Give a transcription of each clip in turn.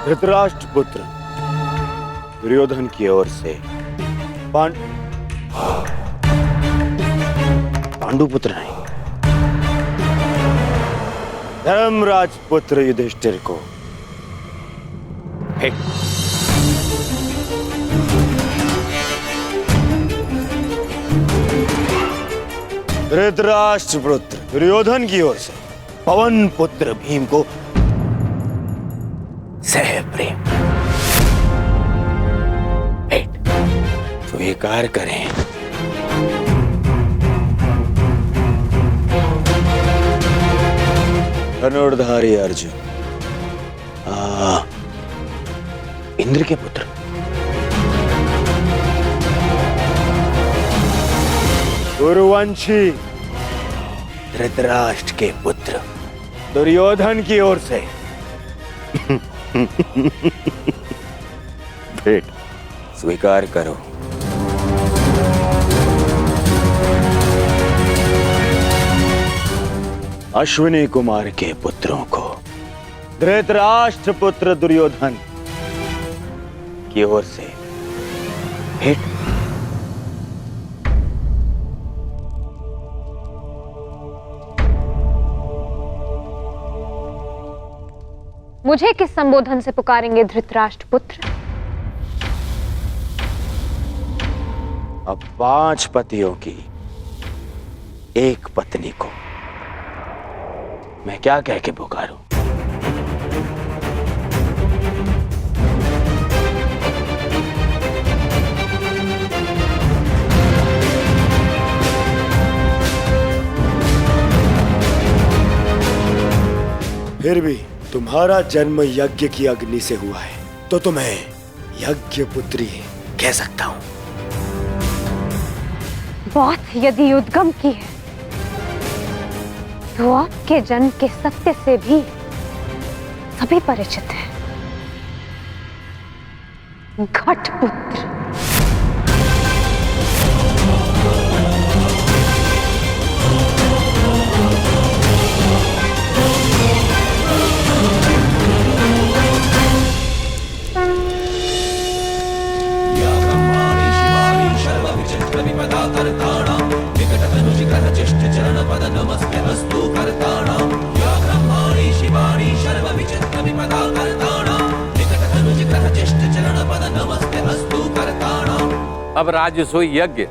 धृतराष्ट्र पुत्र दुर्योधन की ओर से पांडु पुत्र नहीं, धर्मराज पुत्र युधिष्ठिर को धृतराष्ट्र पुत्र दुर्योधन की ओर से पवन पुत्र भीम को सह प्रेम भेंट स्वीकार करें। धनुर्धारी अर्जुन इंद्र के पुत्र गुरुवंशी धृतराष्ट्र के पुत्र दुर्योधन की ओर से भेंट स्वीकार करो। अश्विनी कुमार के पुत्रों को धृतराष्ट्र पुत्र दुर्योधन की ओर से भेंट। मुझे किस संबोधन से पुकारेंगे धृतराष्ट्र पुत्र? अब 5 पतियों की एक पत्नी को मैं क्या कह के पुकारूं? फिर भी तुम्हारा जन्म यज्ञ की अग्नि से हुआ है तो तुम्हें यज्ञ पुत्री कह सकता हूं। बात यदि उद्गम की है तो आपके जन्म के सत्य से भी सभी परिचित हैं। घटपुत्र। अब राजसूय यज्ञ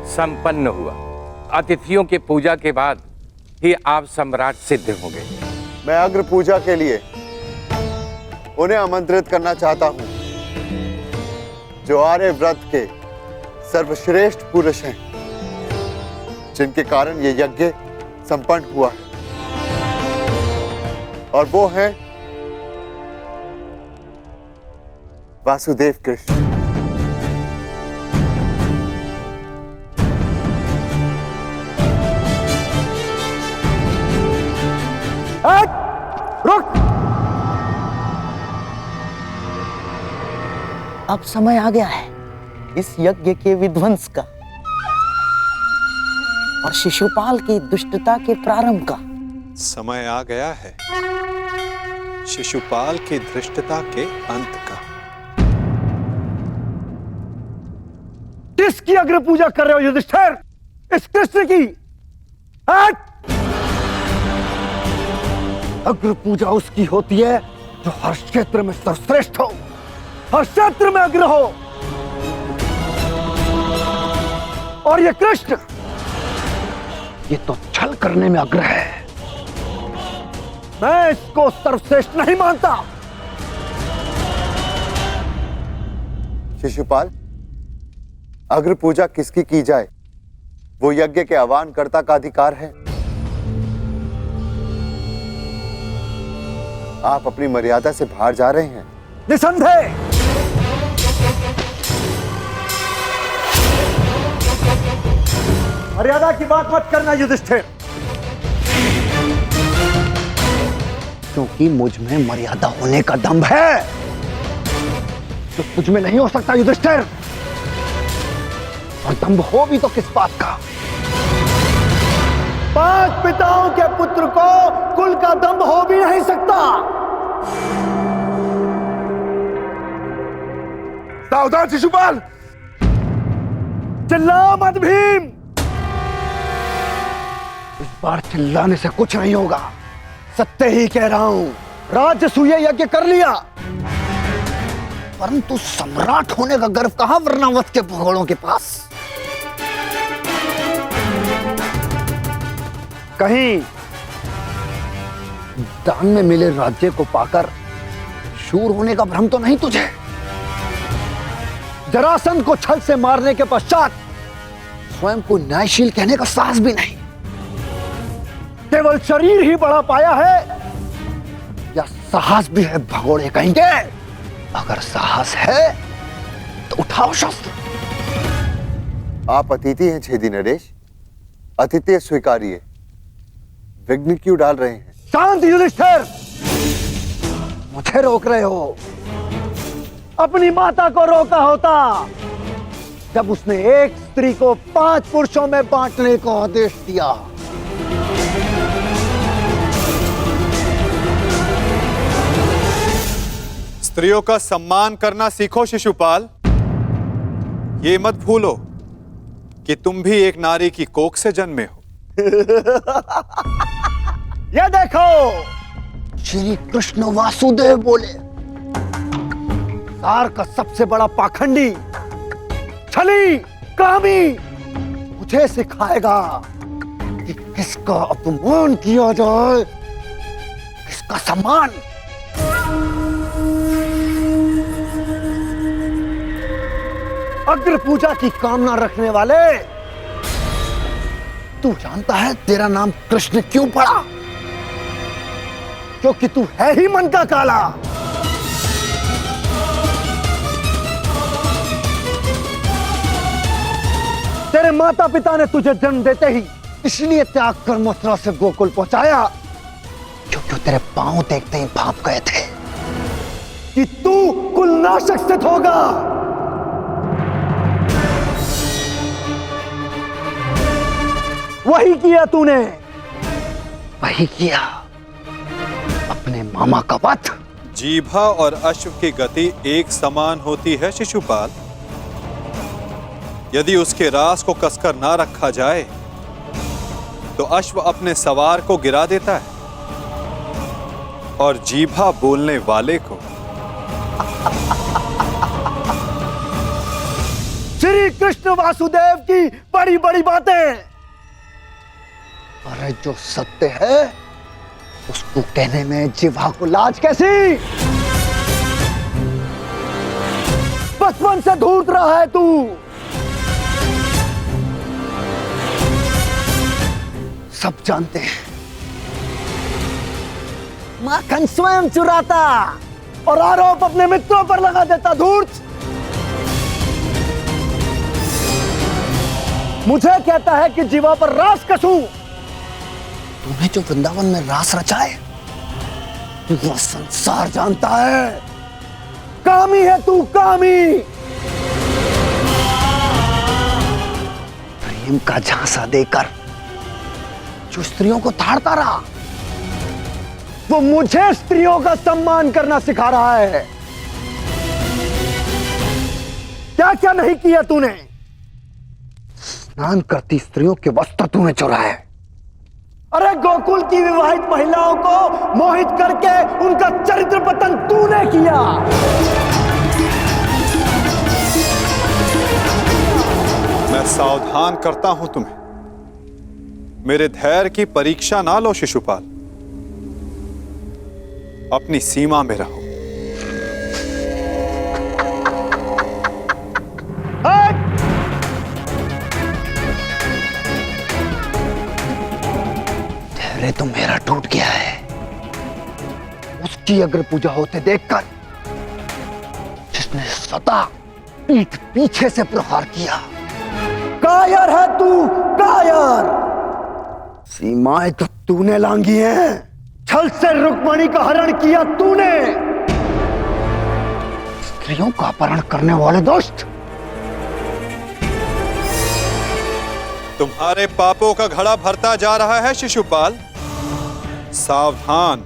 संपन्न हुआ। अतिथियों की पूजा के बाद ही आप सम्राट सिद्ध होंगे। मैं अग्र पूजा के लिए उन्हें आमंत्रित करना चाहता हूं जो आर्यव्रत के सर्वश्रेष्ठ पुरुष हैं, जिनके कारण ये यज्ञ संपन्न हुआ है, और वो हैं वासुदेव कृष्ण। रुक! अब समय आ गया है इस यज्ञ के विध्वंस का और शिशुपाल की दुष्टता के प्रारंभ का। समय आ गया है शिशुपाल की धृष्टता के अंत का। किसकी अग्र पूजा कर रहे हो युधिष्ठिर? इस कृष्ण की। अग्र पूजा उसकी होती है जो हर क्षेत्र में सर्वश्रेष्ठ हो, हर क्षेत्र में अग्र हो। और ये कृष्ण, ये तो छल करने में अग्र है। मैं इसको सर्वश्रेष्ठ नहीं मानता। शिशुपाल, अग्र पूजा किसकी की जाए वो यज्ञ के आह्वानकर्ता का अधिकार है। आप अपनी मर्यादा से बाहर जा रहे हैं। निसंदेह। मर्यादा की बात मत करना युधिष्ठिर, क्योंकि मुझ में मर्यादा होने का दम्भ है जो तुझ में नहीं हो सकता युधिष्ठिर। और दम्भ हो भी तो किस बात का? 5 पिताओं के पुत्र को कुल का दम्भ हो भी नहीं सकता। सावधान शिशुपाल, चिल्ला मत भीम। इस बार चिल्लाने से कुछ नहीं होगा, सत्य ही कह रहा हूं। राजसूय यज्ञ कर लिया, परंतु सम्राट होने का गर्व कहां वर्णावत के भगोड़ों के पास। कहीं दान में मिले राज्य को पाकर शूर होने का भ्रम तो नहीं तुझे? जरासंध को छल से मारने के पश्चात स्वयं को न्यायशील कहने का साहस भी नहीं। केवल शरीर ही बड़ा पाया है या साहस भी है भगोड़े कहेंगे? अगर साहस है तो उठाओ शस्त्र। आप अतिथि हैं छेदी नरेश, अतिथि स्वीकारिए। विघ्न क्यों डाल रहे हैं? शांत युधिष्ठिर, मुझे रोक रहे हो। अपनी माता को रोका होता जब उसने एक स्त्री को 5 पुरुषों में बांटने को आदेश दिया। स्त्रियों का सम्मान करना सीखो शिशुपाल। ये मत भूलो कि तुम भी एक नारी की कोख से जन्मे हो। ये देखो, श्री कृष्ण वासुदेव बोले, सार का सबसे बड़ा पाखंडी, छली, कामी मुझे सिखाएगा कि किसका अपमान किया जाए, किसका सम्मान। अग्र पूजा की कामना रखने वाले, तू जानता है तेरा नाम कृष्ण क्यों पड़ा? क्योंकि तू है ही मन का काला। तेरे माता पिता ने तुझे जन्म देते ही इसलिए त्याग कर मथुरा से गोकुल पहुंचाया क्योंकि तेरे पांव देखते ही भाप गए थे कि तू कुलनाशक सिद्ध होगा। वही किया तूने, वही किया, अपने मामा का वध। जीभा और अश्व की गति एक समान होती है शिशुपाल। यदि उसके रास को कसकर ना रखा जाए तो अश्व अपने सवार को गिरा देता है और जीभा बोलने वाले को। श्री कृष्ण वासुदेव की बड़ी बड़ी बातें, अरे जो सत्य है उसको कहने में जिह्वा को लाज कैसी? बचपन से धूर्त रहा है तू। सब जानते हैं माखन स्वयं चुराता और आरोप अपने मित्रों पर लगा देता। धूर्त मुझे कहता है कि जीवा पर रास कसूं। तूने जो वृंदावन में रास रचा है वो संसार जानता है। कामी है तू, कामी। प्रेम का झांसा देकर जो स्त्रियों को ताड़ता रहा वो मुझे स्त्रियों का सम्मान करना सिखा रहा है। क्या क्या नहीं किया तूने? स्नान करती स्त्रियों के वस्त्र तूने चुराए। अरे गोकुल की विवाहित महिलाओं को मोहित करके उनका चरित्र पतन तूने किया। मैं सावधान करता हूं तुम्हें, मेरे धैर्य की परीक्षा ना लो शिशुपाल। अपनी सीमा में रहो। धैर्य तो मेरा टूट गया है। उसकी अग्र पूजा होते देखकर जिसने सदा पीठ पीछे से प्रहार किया। कायर है तू, कायर। सीमाएं तो तूने लांघी हैं। छल से रुक्मणी का हरण किया तूने। स्त्रियों का अपहरण करने वाले दुष्ट। तुम्हारे पापों का घड़ा भरता जा रहा है शिशुपाल। सावधान।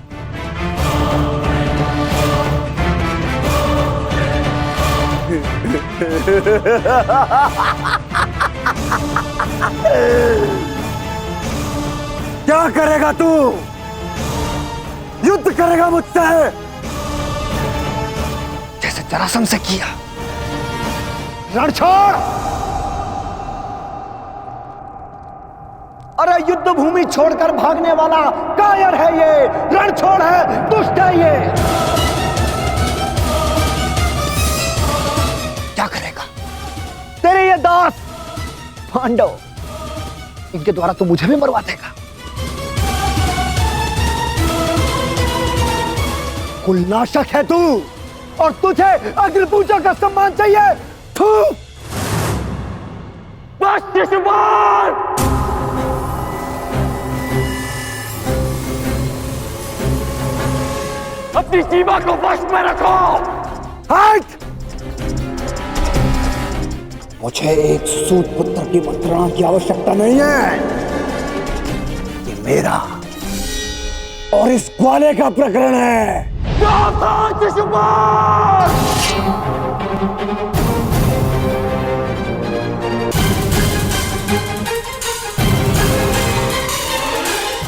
क्या करेगा तू? युद्ध करेगा मुझसे जैसे जरासंध से किया। रण छोड़। अरे युद्ध भूमि छोड़कर भागने वाला कायर है ये, रण छोड़ है, दुष्ट है ये। क्या करेगा तेरे ये दास पांडव? इनके द्वारा तो मुझे भी मरवा देगा। कुलनाशक है तू, और तुझे अग्निपूजा का सम्मान चाहिए। थू। बस शिशुपाल! अपनी सीमा को वश में रखो। हट! मुझे एक सूत पुत्र की मंत्रणा की आवश्यकता नहीं है। ये मेरा और इस ग्वाले का प्रकरण है।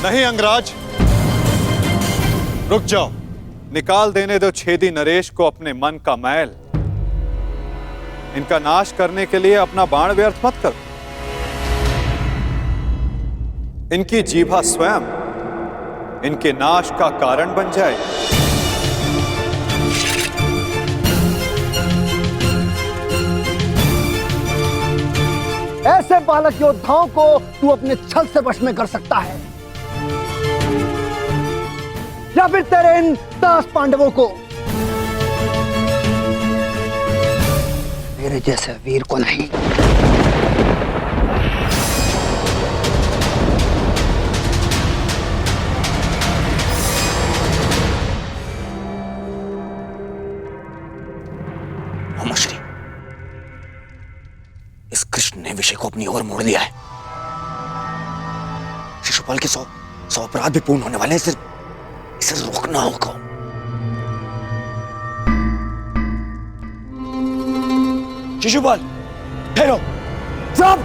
नहीं अंगराज, रुक जाओ। निकाल देने दो छेदी नरेश को अपने मन का मैल। इनका नाश करने के लिए अपना बाण व्यर्थ मत करो। इनकी जीभा स्वयं इनके नाश का कारण बन जाए। ऐसे बालक योद्धाओं को तू अपने छल से वश में कर सकता है, या फिर तेरे इन दास पांडवों को। मेरे जैसे वीर को नहीं। ममुश्री, इस कृष्ण ने विषय को अपनी ओर मोड़ लिया है। शिशुपाल के 100 अपराध भी पूर्ण होने वाले हैं। सिर्फ इसे रोकना होगा। शिशुपाल, ठहरो। सब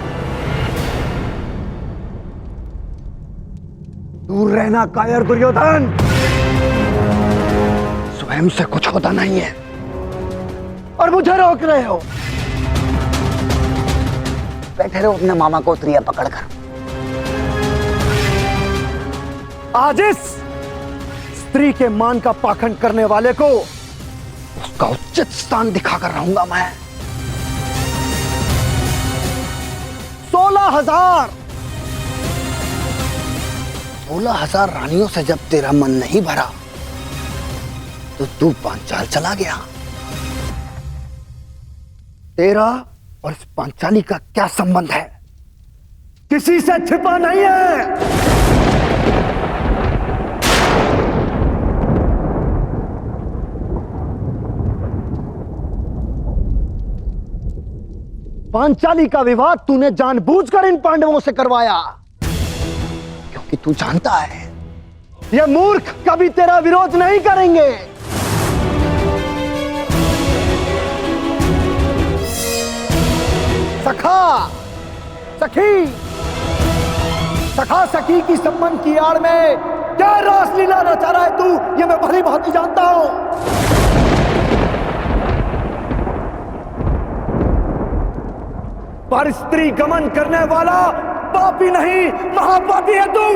दूर रहना कायर दुर्योधन। स्वयं से कुछ होता नहीं है और मुझे रोक रहे हो। बैठे रहो अपने मामा को त्रिया पकड़कर। आज इस स्त्री के मान का पाखंड करने वाले को उसका उचित स्थान दिखाकर रहूंगा मैं। 16,000 रानियों से जब तेरा मन नहीं भरा तो तू पांचाल चला गया। तेरा और इस पांचाली का क्या संबंध है? किसी से छिपा नहीं है। पांचाली का विवाह तूने जानबूझकर इन पांडवों से करवाया, क्योंकि तू जानता है ये मूर्ख कभी तेरा विरोध नहीं करेंगे। सखा सखी, सखा सखी की संबंध की आड़ में क्या रासलीला रचा रहा है तू, ये मैं भली भांति जानता हूं। पर स्त्री गमन करने वाला पापी नहीं, महापापी है तू।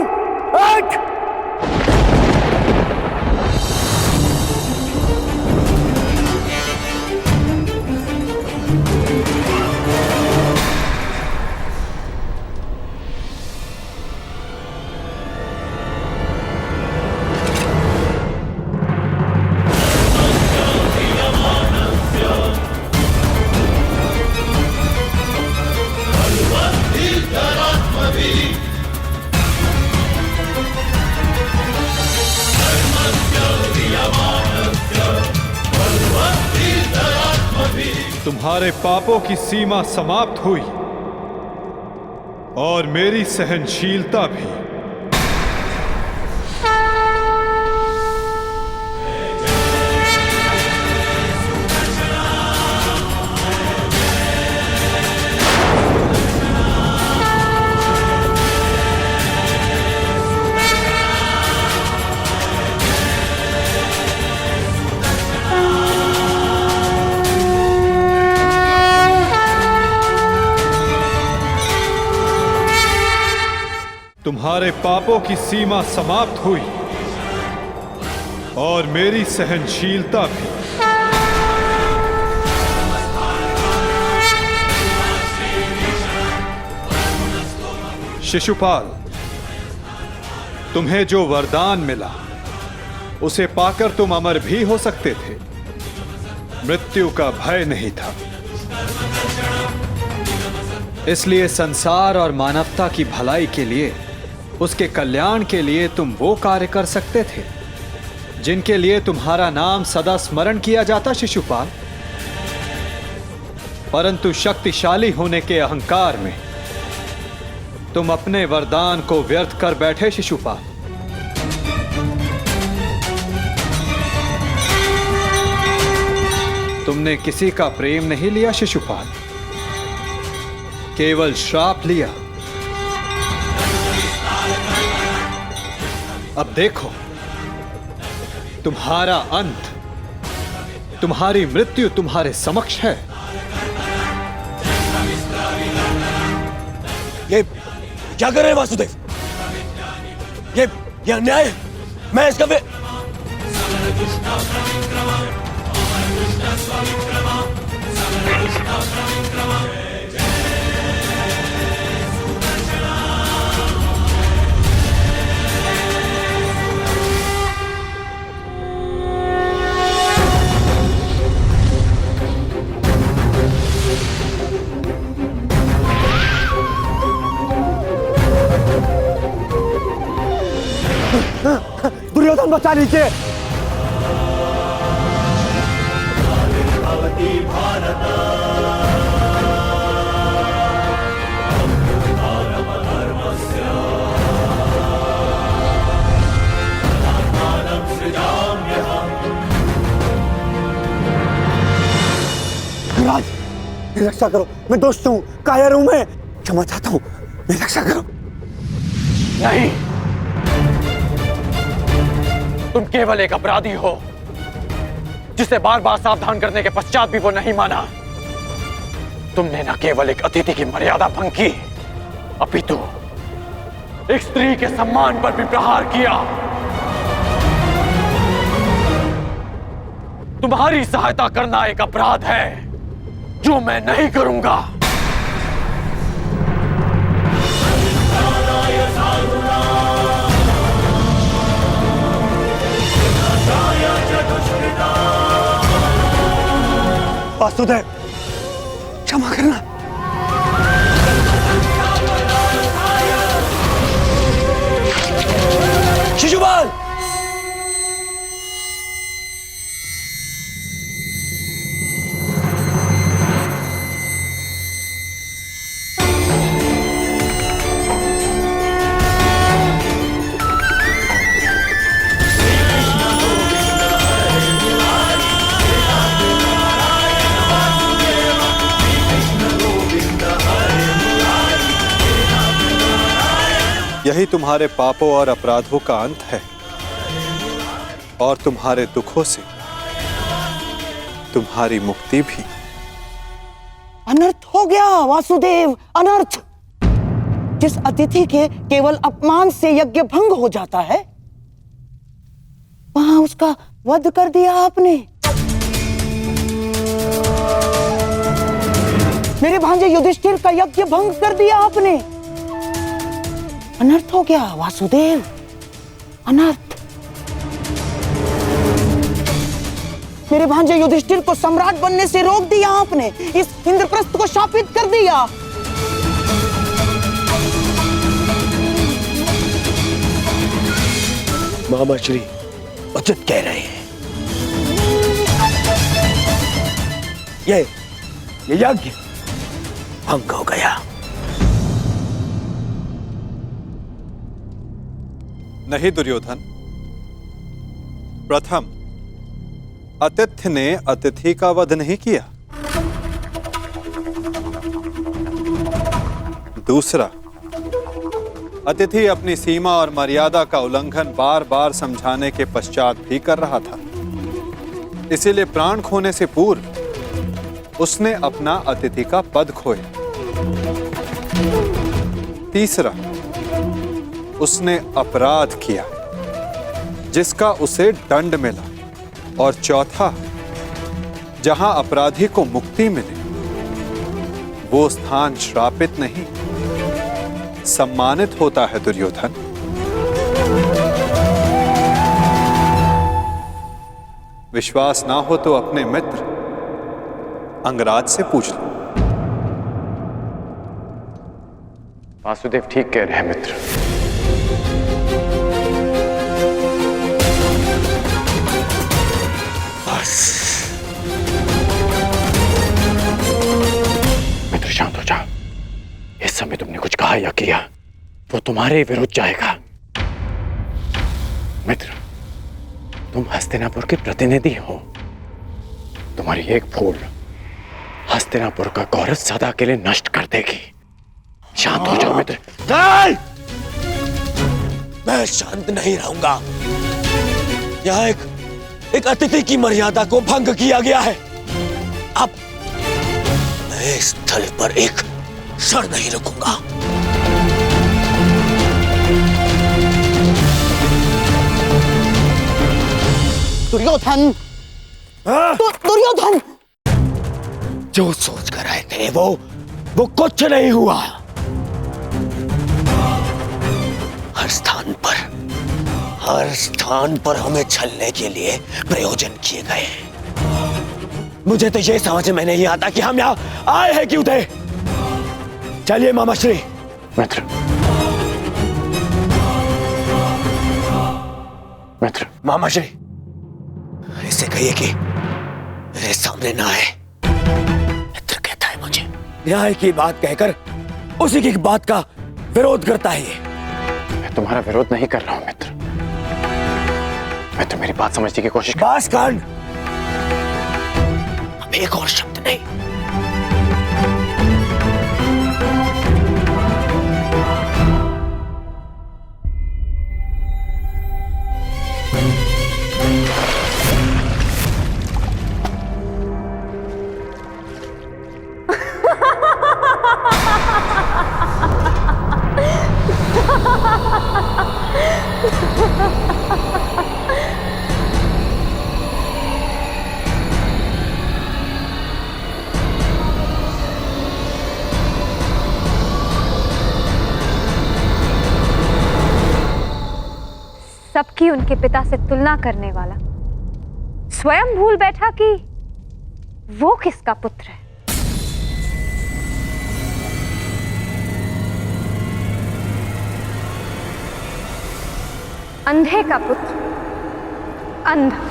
तुम्हारे पापों की सीमा समाप्त हुई और मेरी सहनशीलता भी। तुम्हारे पापों की सीमा समाप्त हुई और मेरी सहनशीलता भी। शिशुपाल, तुम्हें जो वरदान मिला उसे पाकर तुम अमर भी हो सकते थे। मृत्यु का भय नहीं था। इसलिए संसार और मानवता की भलाई के लिए, उसके कल्याण के लिए तुम वो कार्य कर सकते थे जिनके लिए तुम्हारा नाम सदा स्मरण किया जाता शिशुपाल। परंतु शक्तिशाली होने के अहंकार में तुम अपने वरदान को व्यर्थ कर बैठे शिशुपाल। तुमने किसी का प्रेम नहीं लिया शिशुपाल, केवल श्राप लिया। अब देखो, तुम्हारा अंत, तुम्हारी मृत्यु तुम्हारे समक्ष है। ये क्या कर रहे हैं वासुदेव? ये अन्याय है। मैं इसका दुर्योधन बचा लीजिए। राज, मेरी रक्षा करो। मैं दोस्त हूँ, कायर हूँ, मैं क्षमा चाहता हूँ। मेरी रक्षा करो। नहीं, तुम केवल एक अपराधी हो जिसे बार बार सावधान करने के पश्चात भी वो नहीं माना। तुमने न केवल एक अतिथि की मर्यादा भंग की, अपितु एक स्त्री के सम्मान पर भी प्रहार किया। तुम्हारी सहायता करना एक अपराध है जो मैं नहीं करूंगा। वासुदेव, क्षमा करना। शिशुपाल, यही तुम्हारे पापों और अपराधों का अंत है, और तुम्हारे दुखों से तुम्हारी मुक्ति भी। अनर्थ हो गया वासुदेव, अनर्थ। जिस अतिथि के केवल अपमान से यज्ञ भंग हो जाता है, वहां उसका वध कर दिया आपने। मेरे भांजे युधिष्ठिर का यज्ञ भंग कर दिया आपने। अनर्थ हो गया वासुदेव, अनर्थ। मेरे भांजे युधिष्ठिर को सम्राट बनने से रोक दिया आपने। इस इंद्रप्रस्थ को शापित कर दिया। मामा श्री उचित कह रहे हैं। ये यज्ञ भंग हो गया। नहीं दुर्योधन, प्रथम आतिथ्य ने अतिथि का वध नहीं किया। दूसरा, अतिथि अपनी सीमा और मर्यादा का उल्लंघन बार बार समझाने के पश्चात भी कर रहा था। इसीलिए प्राण खोने से पूर्व उसने अपना अतिथि का पद खोया। तीसरा, उसने अपराध किया जिसका उसे दंड मिला, और चौथा, जहां अपराधी को मुक्ति मिले वो स्थान श्रापित नहीं, सम्मानित होता है दुर्योधन। विश्वास ना हो तो अपने मित्र अंगराज से पूछ लो। वासुदेव ठीक कह रहे हैं मित्र। बस मित्र शांत हो जाओ। इस समय तुमने कुछ कहा या किया वो तुम्हारे विरुद्ध जाएगा। मित्र, तुम हस्तिनापुर के प्रतिनिधि हो। तुम्हारी एक भूल हस्तिनापुर का गौरव सदा के लिए नष्ट कर देगी। शांत हो जाओ मित्र। नहीं! मैं शांत नहीं रहूंगा। यहाँ एक अतिथि की मर्यादा को भंग किया गया है। अब मैं इस स्थल पर एक क्षण नहीं रुकूंगा। दुर्योधन, दुर्योधन, जो सोच कर आए थे वो कुछ नहीं हुआ। हर स्थान पर हमें छलने के लिए प्रयोजन किए गए। मुझे तो ये समझ में नहीं आता कि हम यहाँ आए हैं क्यों थे। चलिए मामाश्री। मित्र, मित्र, मामाश्री, इसे कहिए कि मेरे सामने ना आए। मित्र कहता है मुझे न्याय की बात कहकर उसी की बात का विरोध करता है ये। मैं तुम्हारा विरोध नहीं कर रहा हूं मित्र। मैं तो मेरी बात समझने की कोशिश कर। बास कान, अब एक और शब्द नहीं। सबकी उनके पिता से तुलना करने वाला स्वयं भूल बैठा कि वो किसका पुत्र है। अंधे का पुत्र अंधा।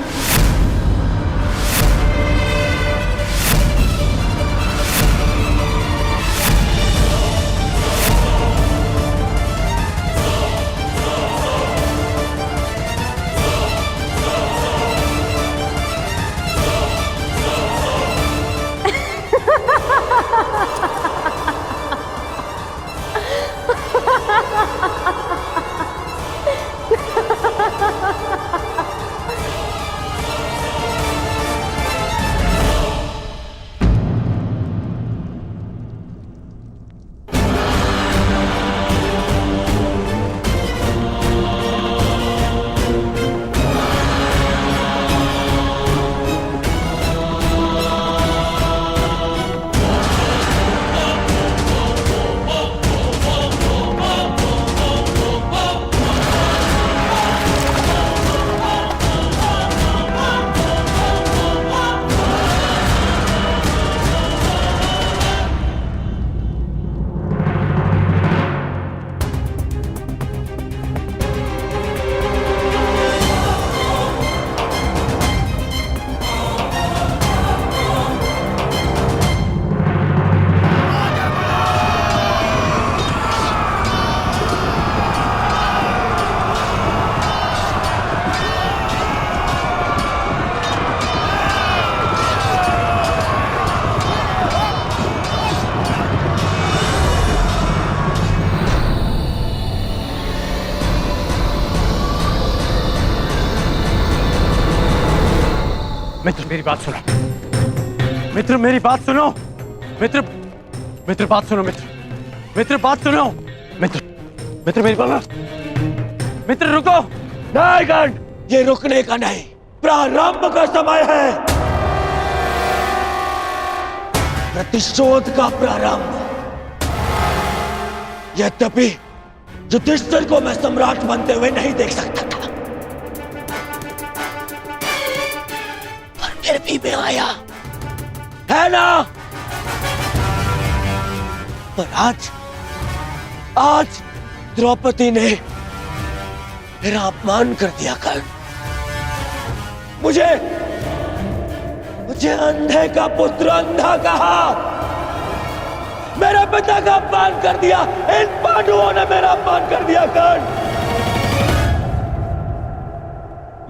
मित्र मेरी बात सुनो। मित्र मेरी बात सुनो। मित्र मित्र बात सुनो। मित्र मित्र बात सुनो। मित्र मित्र मेरी बात। मित्र रुको। नहीं गण, ये रुकने का नहीं, प्रारंभ का समय है, प्रतिशोध का प्रारंभ। यद्यपि युधिष्ठिर को मैं सम्राट बनते हुए नहीं देख सकता था, पर फिर भी मैं आया, है ना? पर आज द्रौपदी ने मेरा अपमान कर दिया। कर्ण, मुझे अंधे का पुत्र अंधा कहा, मेरे पिता का अपमान कर दिया। इन पांडवों ने मेरा अपमान कर दिया। कर्ण,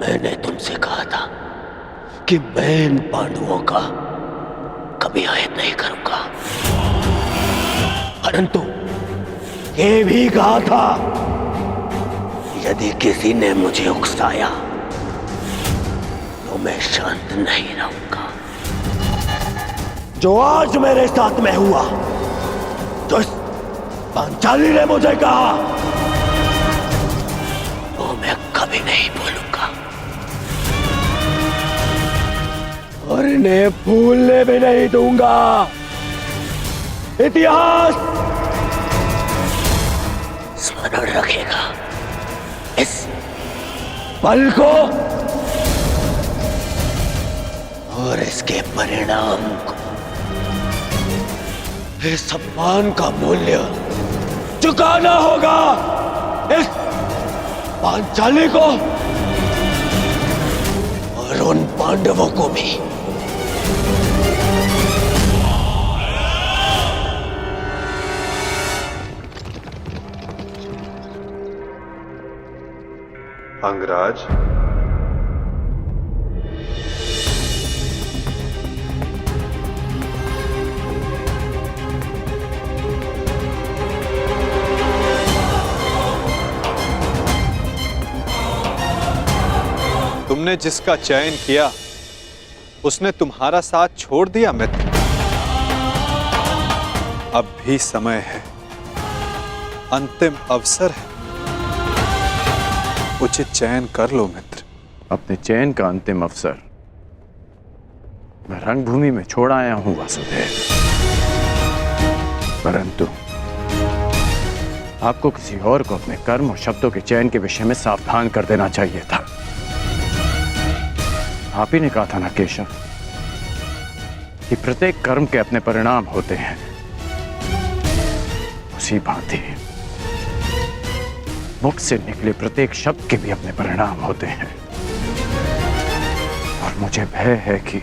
मैंने तुमसे कहा था कि मैं इन पांडवों का कभी आयत नहीं करूंगा, परंतु ये भी कहा था यदि किसी ने मुझे उकसाया तो मैं शांत नहीं रहूंगा। जो आज मेरे साथ में हुआ, जो इस पांचाली ने मुझे कहा, वो मैं कभी नहीं भूलूंगा और इन्हें भूलने भी नहीं दूंगा। इतिहास स्मरण रखेगा इस पल को और इसके परिणाम को। इस सम्मान का मूल्य चुकाना होगा इस पांचाली को और उन पांडवों को भी। अंगराज, तुमने जिसका चयन किया उसने तुम्हारा साथ छोड़ दिया मित्र। अब भी समय है, अंतिम अवसर है, उचित चयन कर लो मित्र। अपने चयन का अंतिम अवसर मैं रंगभूमि में छोड़ आया हूं वासुदेव, परंतु आपको किसी और को अपने कर्म और शब्दों के चयन के विषय में सावधान कर देना चाहिए था। आप ही ने कहा था ना केशव कि प्रत्येक कर्म के अपने परिणाम होते हैं, उसी भांति मुख से निकले प्रत्येक शब्द के भी अपने परिणाम होते हैं। और मुझे भय है कि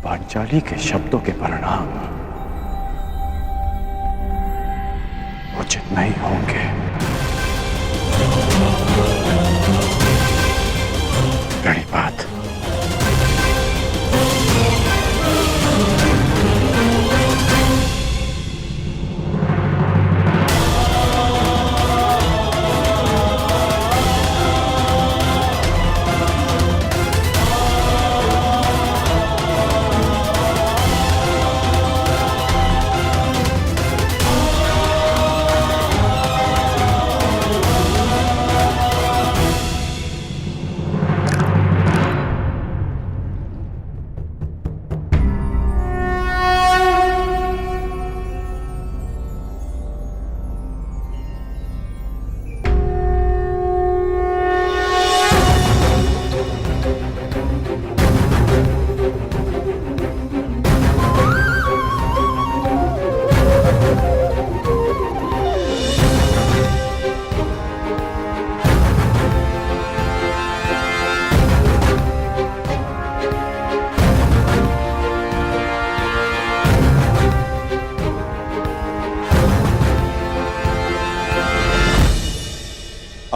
पांचाली के शब्दों के परिणाम उचित नहीं होंगे। बड़ी बात।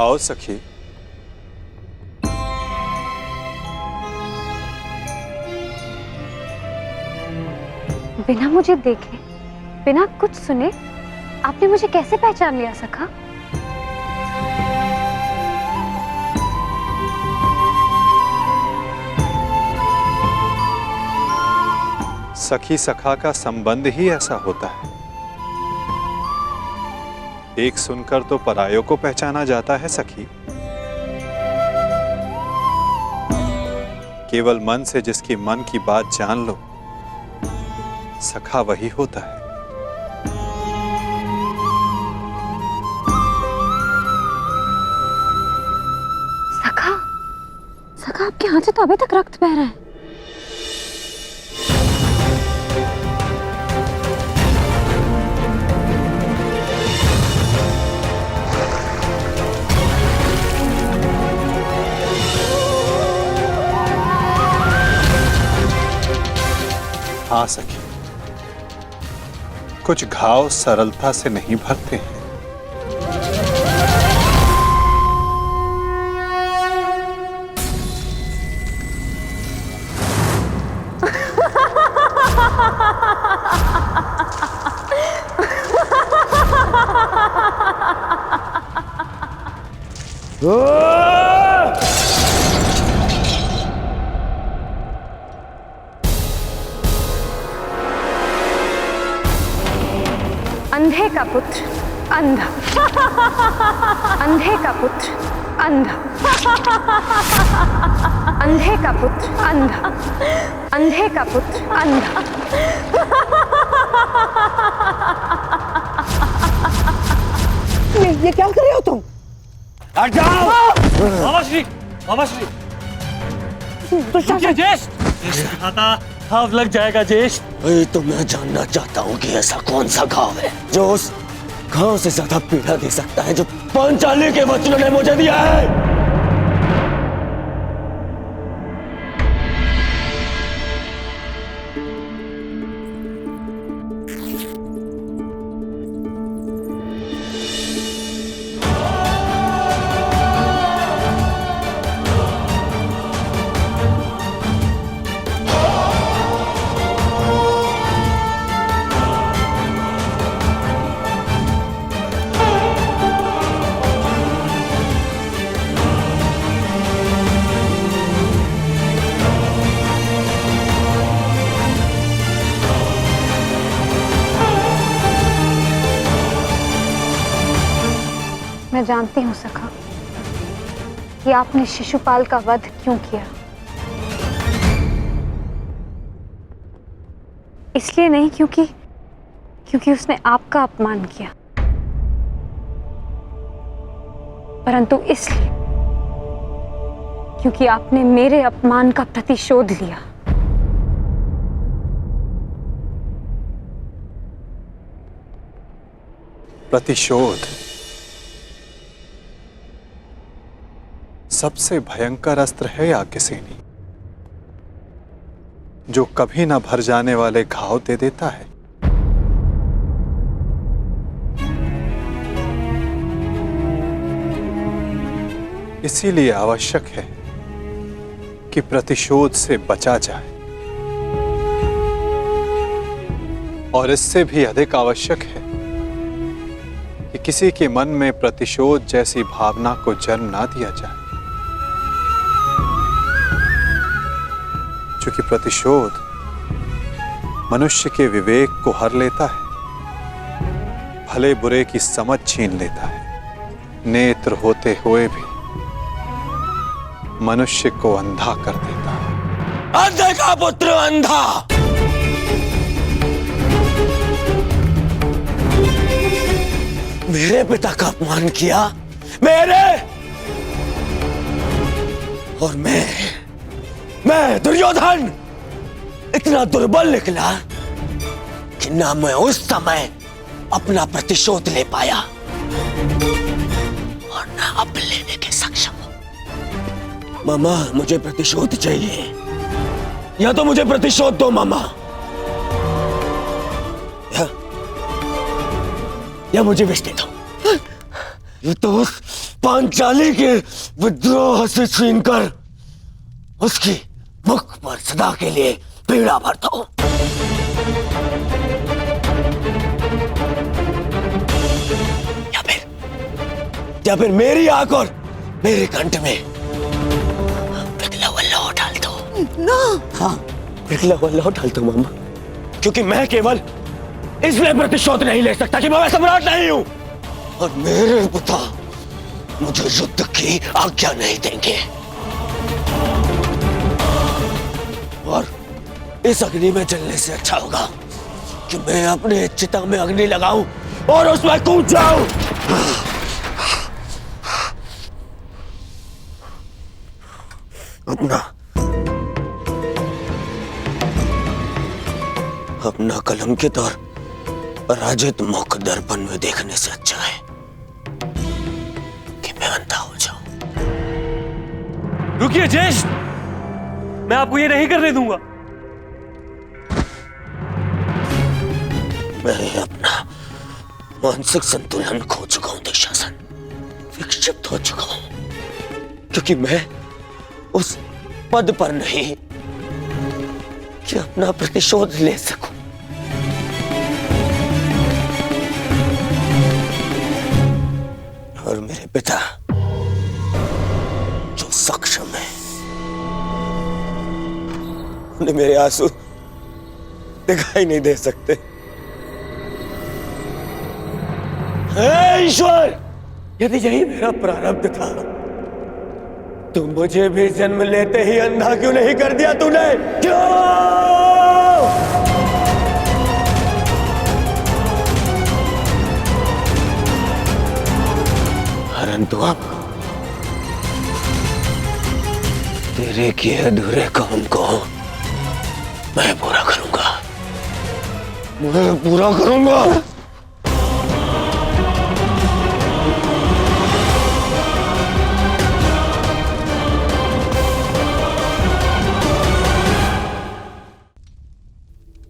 आओ सखी। बिना मुझे देखे, बिना कुछ सुने आपने मुझे कैसे पहचान लिया सखा? सखी सखा का संबंध ही ऐसा होता है। एक सुनकर तो परायों को पहचाना जाता है सखी। केवल मन से जिसकी मन की बात जान लो, सखा वही होता है। सखा, सखा आपके हाथ से तो अभी तक रक्त बह रहा है। हाँ सखी, कुछ घाव सरलता से नहीं भरते हैं। अंधे का पुत्र अंधा, अंधे का पुत्र अंधा, अंधे का पुत्र अंधा, अंधे का पुत्र अंधा। ये क्या कर रहे हो तुम? हट जाओ! मामाश्री, मामाश्री, दुशासन, ज्येष्ठ खाता घाव लग जाएगा ज्येष्ठ। वही तो मैं जानना चाहता हूँ कि ऐसा कौन सा घाव है जो उस घाव से ज्यादा पीड़ा दे सकता है जो पांचाली के वचनों ने मुझे दिया है। मैं जानती हूँ सखा कि आपने शिशुपाल का वध क्यों किया। इसलिए नहीं क्योंकि उसने आपका अपमान किया, परंतु इसलिए क्योंकि आपने मेरे अपमान का प्रतिशोध लिया। प्रतिशोध सबसे भयंकर अस्त्र है याज्ञसेनी, जो कभी ना भर जाने वाले घाव दे देता है। इसीलिए आवश्यक है कि प्रतिशोध से बचा जाए, और इससे भी अधिक आवश्यक है कि किसी के मन में प्रतिशोध जैसी भावना को जन्म ना दिया जाए, क्योंकि प्रतिशोध मनुष्य के विवेक को हर लेता है, भले बुरे की समझ छीन लेता है, नेत्र होते हुए भी मनुष्य को अंधा कर देता है। अंधे का पुत्र अंधा, मेरे पिता का अपमान किया, मेरे, और मैं दुर्योधन इतना दुर्बल निकला कि ना मैं उस समय अपना प्रतिशोध ले पाया और ना अब लेने के सक्षम हूं। मामा, मुझे प्रतिशोध चाहिए, या तो मुझे प्रतिशोध दो मामा, या मुझे विष दे दो। ये तो उस पांचाली के विद्रोह से छीनकर उसकी मुख पर सदा के लिए पीड़ा भरता हूं। या फिर मेरी आंख और मेरे कंठ में पिघला हुआ लौह डाल दो ना। हाँ, पिघला हुआ लौह डाल दो मामा, क्योंकि मैं केवल इसलिए प्रतिशोध नहीं ले सकता कि मैं सम्राट नहीं हूं, और मेरे पिता मुझे युद्ध की आज्ञा नहीं देंगे। और इस अग्नि में जलने से अच्छा होगा कि मैं अपने चिता में अग्नि लगाऊं और उसमें कूद जाऊं। अपना कलंकित और पराजित मुख दर्पण में देखने से अच्छा है कि मैं अंधा हो जाऊं। रुकिए ज्येष्ठ, मैं आपको ये नहीं करने दूंगा। मैं अपना मानसिक संतुलन खो चुका हूं दुशासन, विक्षिप्त हो चुका हूं, क्योंकि मैं उस पद पर नहीं कि अपना प्रतिशोध ले सकूं। और मेरे पिता जो सक्षम है, उन्हें मेरे आंसू दिखाई नहीं दे सकते। हे ईश्वर, यदि यही मेरा प्रारब्ध था तो मुझे भी जन्म लेते ही अंधा क्यों नहीं कर दिया तूने? क्यों? परंतु अब तेरे किए अधूरे काम को मैं पूरा करूंगा, मैं पूरा करूंगा।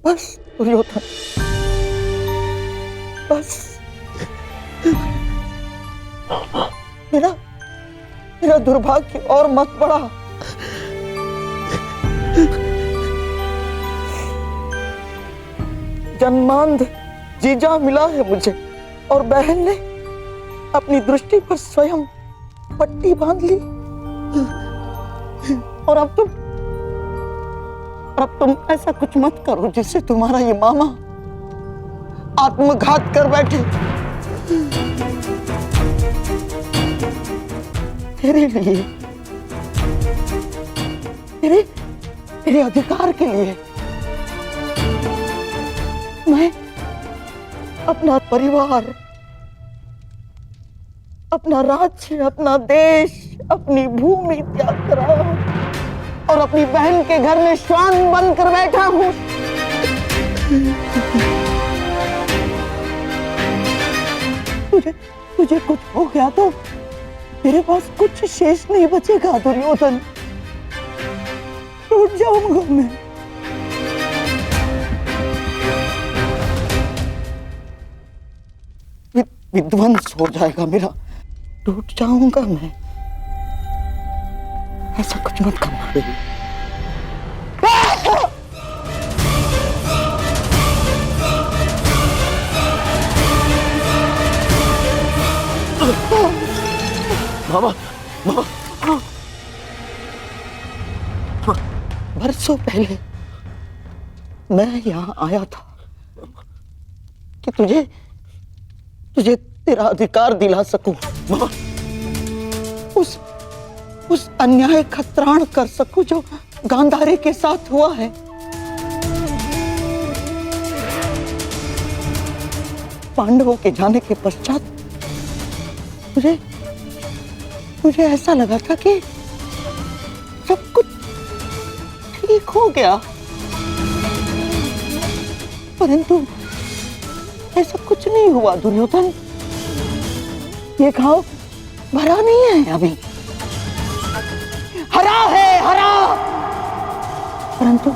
बस दुर्योधन, बस। मेरा दुर्भाग्य और मत बढ़ा। जन्मांध जीजा मिला है मुझे, और बहन ने अपनी दृष्टि पर स्वयं पट्टी बांध ली। और अब तुम ऐसा कुछ मत करो जिससे तुम्हारा ये मामा आत्मघात कर बैठे। तेरे लिए, तेरे अधिकार के लिए मैं अपना परिवार, अपना राज्य, अपना देश, अपनी भूमि त्याग कर रहा हूं और अपनी बहन के घर में श्वान बनकर बैठा हूं। तुझे कुछ हो गया तो तेरे पास कुछ शेष नहीं बचेगा दुर्योधन, टूट जाऊंगा मैं। विध्वंस हो जाएगा मेरा, टूट जाऊंगा मैं। ऐसा कुछ मत करना। मामा, मामा, बरसों पहले मैं यहाँ आया था कि तुझे तेरा अधिकार दिला सकूं, मामा। उस अन्याय का त्राण कर सकूं जो गांधारी के साथ हुआ है। पांडवों के जाने के पश्चात मुझे ऐसा लगा था कि सब कुछ ठीक हो गया, परंतु ऐसा कुछ नहीं हुआ दुर्योधन। ये घाव भरा नहीं है, अभी हरा है, हरा। परंतु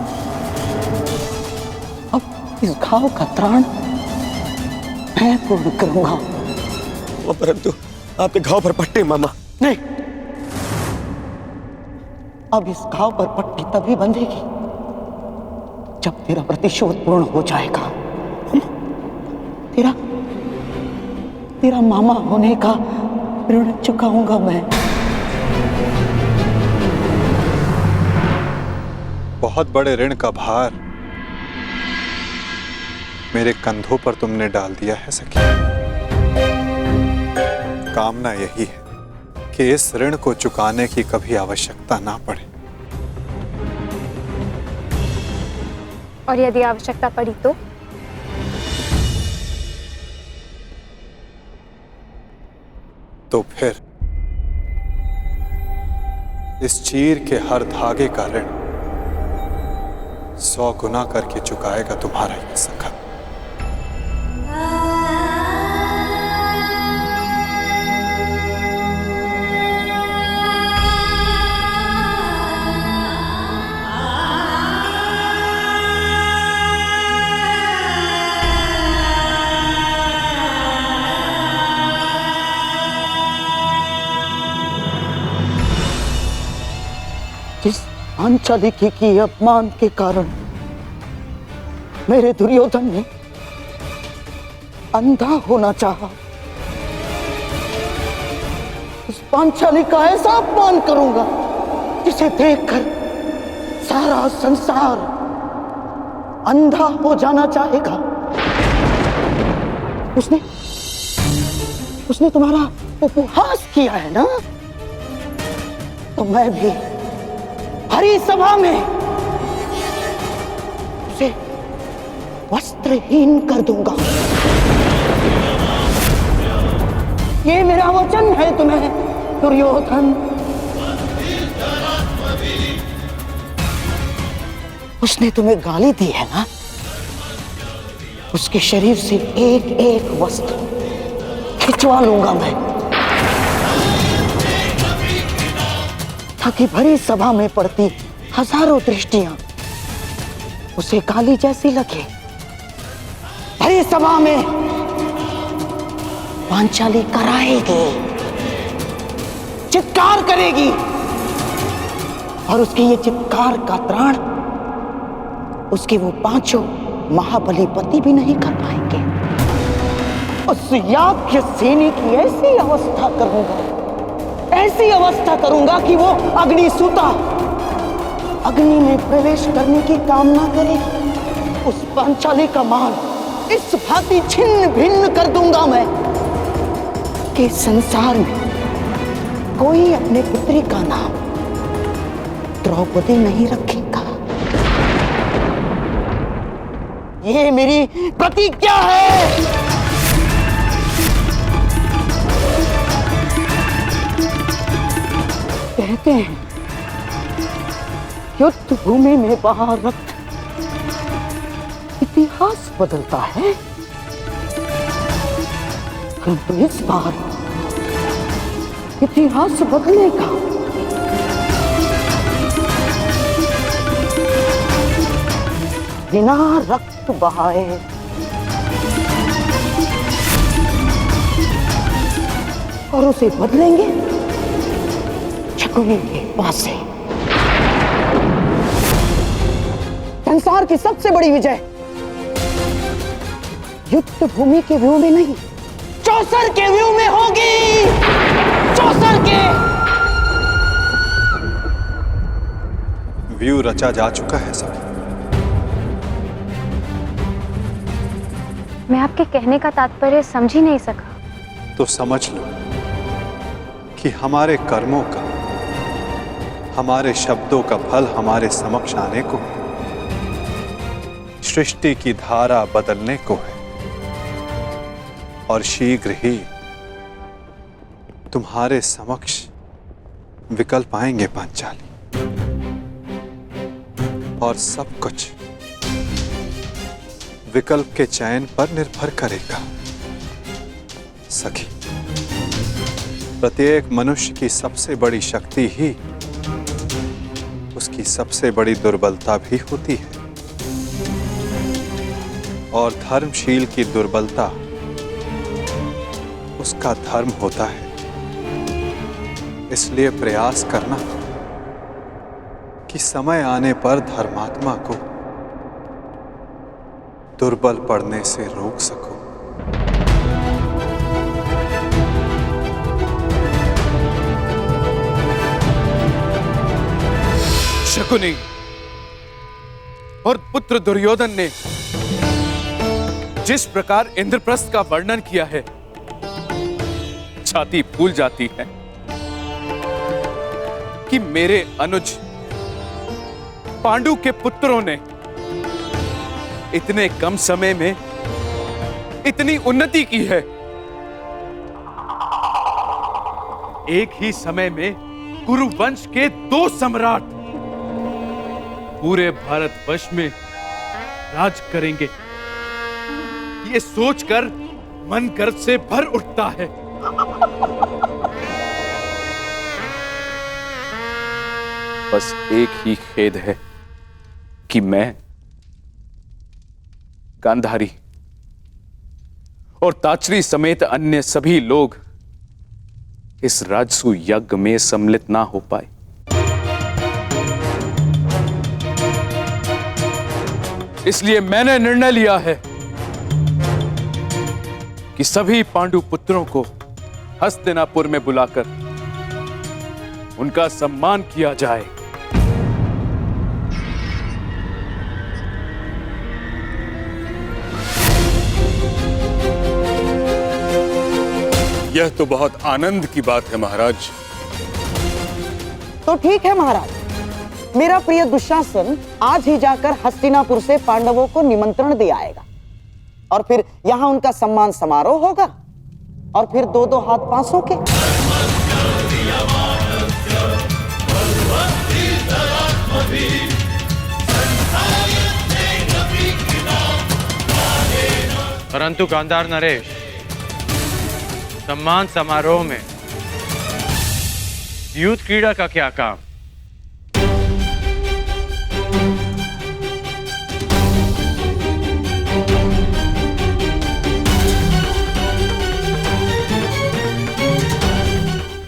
अब इस घाव का त्राण मैं पूर्ण करूंगा। परंतु आपके घाव पर पट्टी, मामा। नहीं, अब इस घाव पर पट्टी तभी बंधेगी जब तेरा प्रतिशोध पूर्ण हो जाएगा। तेरा मामा होने का ऋण चुकाऊंगा मैं। बहुत बड़े ऋण का भार मेरे कंधों पर तुमने डाल दिया है सखी। कामना यही है कि इस ऋण को चुकाने की कभी आवश्यकता ना पड़े। और यदि आवश्यकता पड़ी तो फिर इस चीर के हर धागे का ऋण 100 गुना करके चुकाएगा तुम्हारा ये सखा। जिस पांचालिकी की अपमान के कारण मेरे दुर्योधन ने अंधा होना चाहा, उस पांचाली का ऐसा अपमान करूंगा जिसे देखकर सारा संसार अंधा हो जाना चाहेगा। उसने तुम्हारा उपहास किया है ना, तो मैं भी हरी सभा में उसे वस्त्रहीन कर दूंगा। ये मेरा वचन है तुम्हें दुर्योधन। उसने तुम्हें गाली दी है ना, उसके शरीर से एक एक वस्त्र खिंचवा लूंगा मैं, ताकि भरी सभा में पड़ती हजारों दृष्टियां उसे गाली जैसी लगे। भरी सभा में पांचाली कराएगी, चित्कार करेगी, और उसके ये चित्कार का त्राण उसके वो 5 महाबली पति भी नहीं कर पाएंगे। उस याज्ञ सेनी की ऐसी अवस्था करूंगा कि वो अग्निसूता अग्नि में प्रवेश करने की कामना करे। उस पांचाली का मान इस भांति छिन्न भिन्न कर दूंगा मैं कि संसार में कोई अपने पुत्री का नाम द्रौपदी नहीं रखेगा। ये मेरी प्रतिज्ञा है। कहते हैं युद्ध भूमि में बहा रक्त इतिहास बदलता है, परंतु इस बार इतिहास बदलेगा। बिना रक्त बहाए और उसे बदलेंगे शकुनी के पास से। संसार की सबसे बड़ी विजय युद्ध भूमि के व्यू में नहीं, चौसर के व्यू में होगी। चौसर के व्यू रचा जा चुका है सब। मैं आपके कहने का तात्पर्य समझ ही नहीं सका। तो समझ लो कि हमारे कर्मों का, हमारे शब्दों का फल हमारे समक्ष आने को, सृष्टि की धारा बदलने को है, और शीघ्र ही तुम्हारे समक्ष विकल्प आएंगे पांचाली, और सब कुछ विकल्प के चयन पर निर्भर करेगा। सखी, प्रत्येक मनुष्य की सबसे बड़ी शक्ति ही उसकी सबसे बड़ी दुर्बलता भी होती है, और धर्मशील की दुर्बलता उसका धर्म होता है। इसलिए प्रयास करना कि समय आने पर धर्मात्मा को दुर्बल पड़ने से रोक सको। शकुनी और पुत्र दुर्योधन ने जिस प्रकार इंद्रप्रस्थ का वर्णन किया है, छाती फूल जाती है कि मेरे अनुज पांडु के पुत्रों ने इतने कम समय में इतनी उन्नति की है। एक ही समय में कुरु वंश के 2 सम्राट पूरे भारतवर्ष में राज करेंगे। ये सोचकर मन गर्व से भर उठता है। बस एक ही खेद है कि मैं गांधारी और ताचरी समेत अन्य सभी लोग इस राजसू यज्ञ में सम्मिलित ना हो पाए। इसलिए मैंने निर्णय लिया है कि सभी पांडु पुत्रों को हस्तिनापुर में बुलाकर उनका सम्मान किया जाए। यह तो बहुत आनंद की बात है महाराज। तो ठीक है महाराज, मेरा प्रिय दुशासन आज ही जाकर हस्तिनापुर से पांडवों को निमंत्रण दे आएगा और फिर यहां उनका सम्मान समारोह होगा और फिर 2-2 हाथ पांसों के। परंतु गांधार नरेश, सम्मान समारोह में युद्ध क्रीड़ा का क्या काम?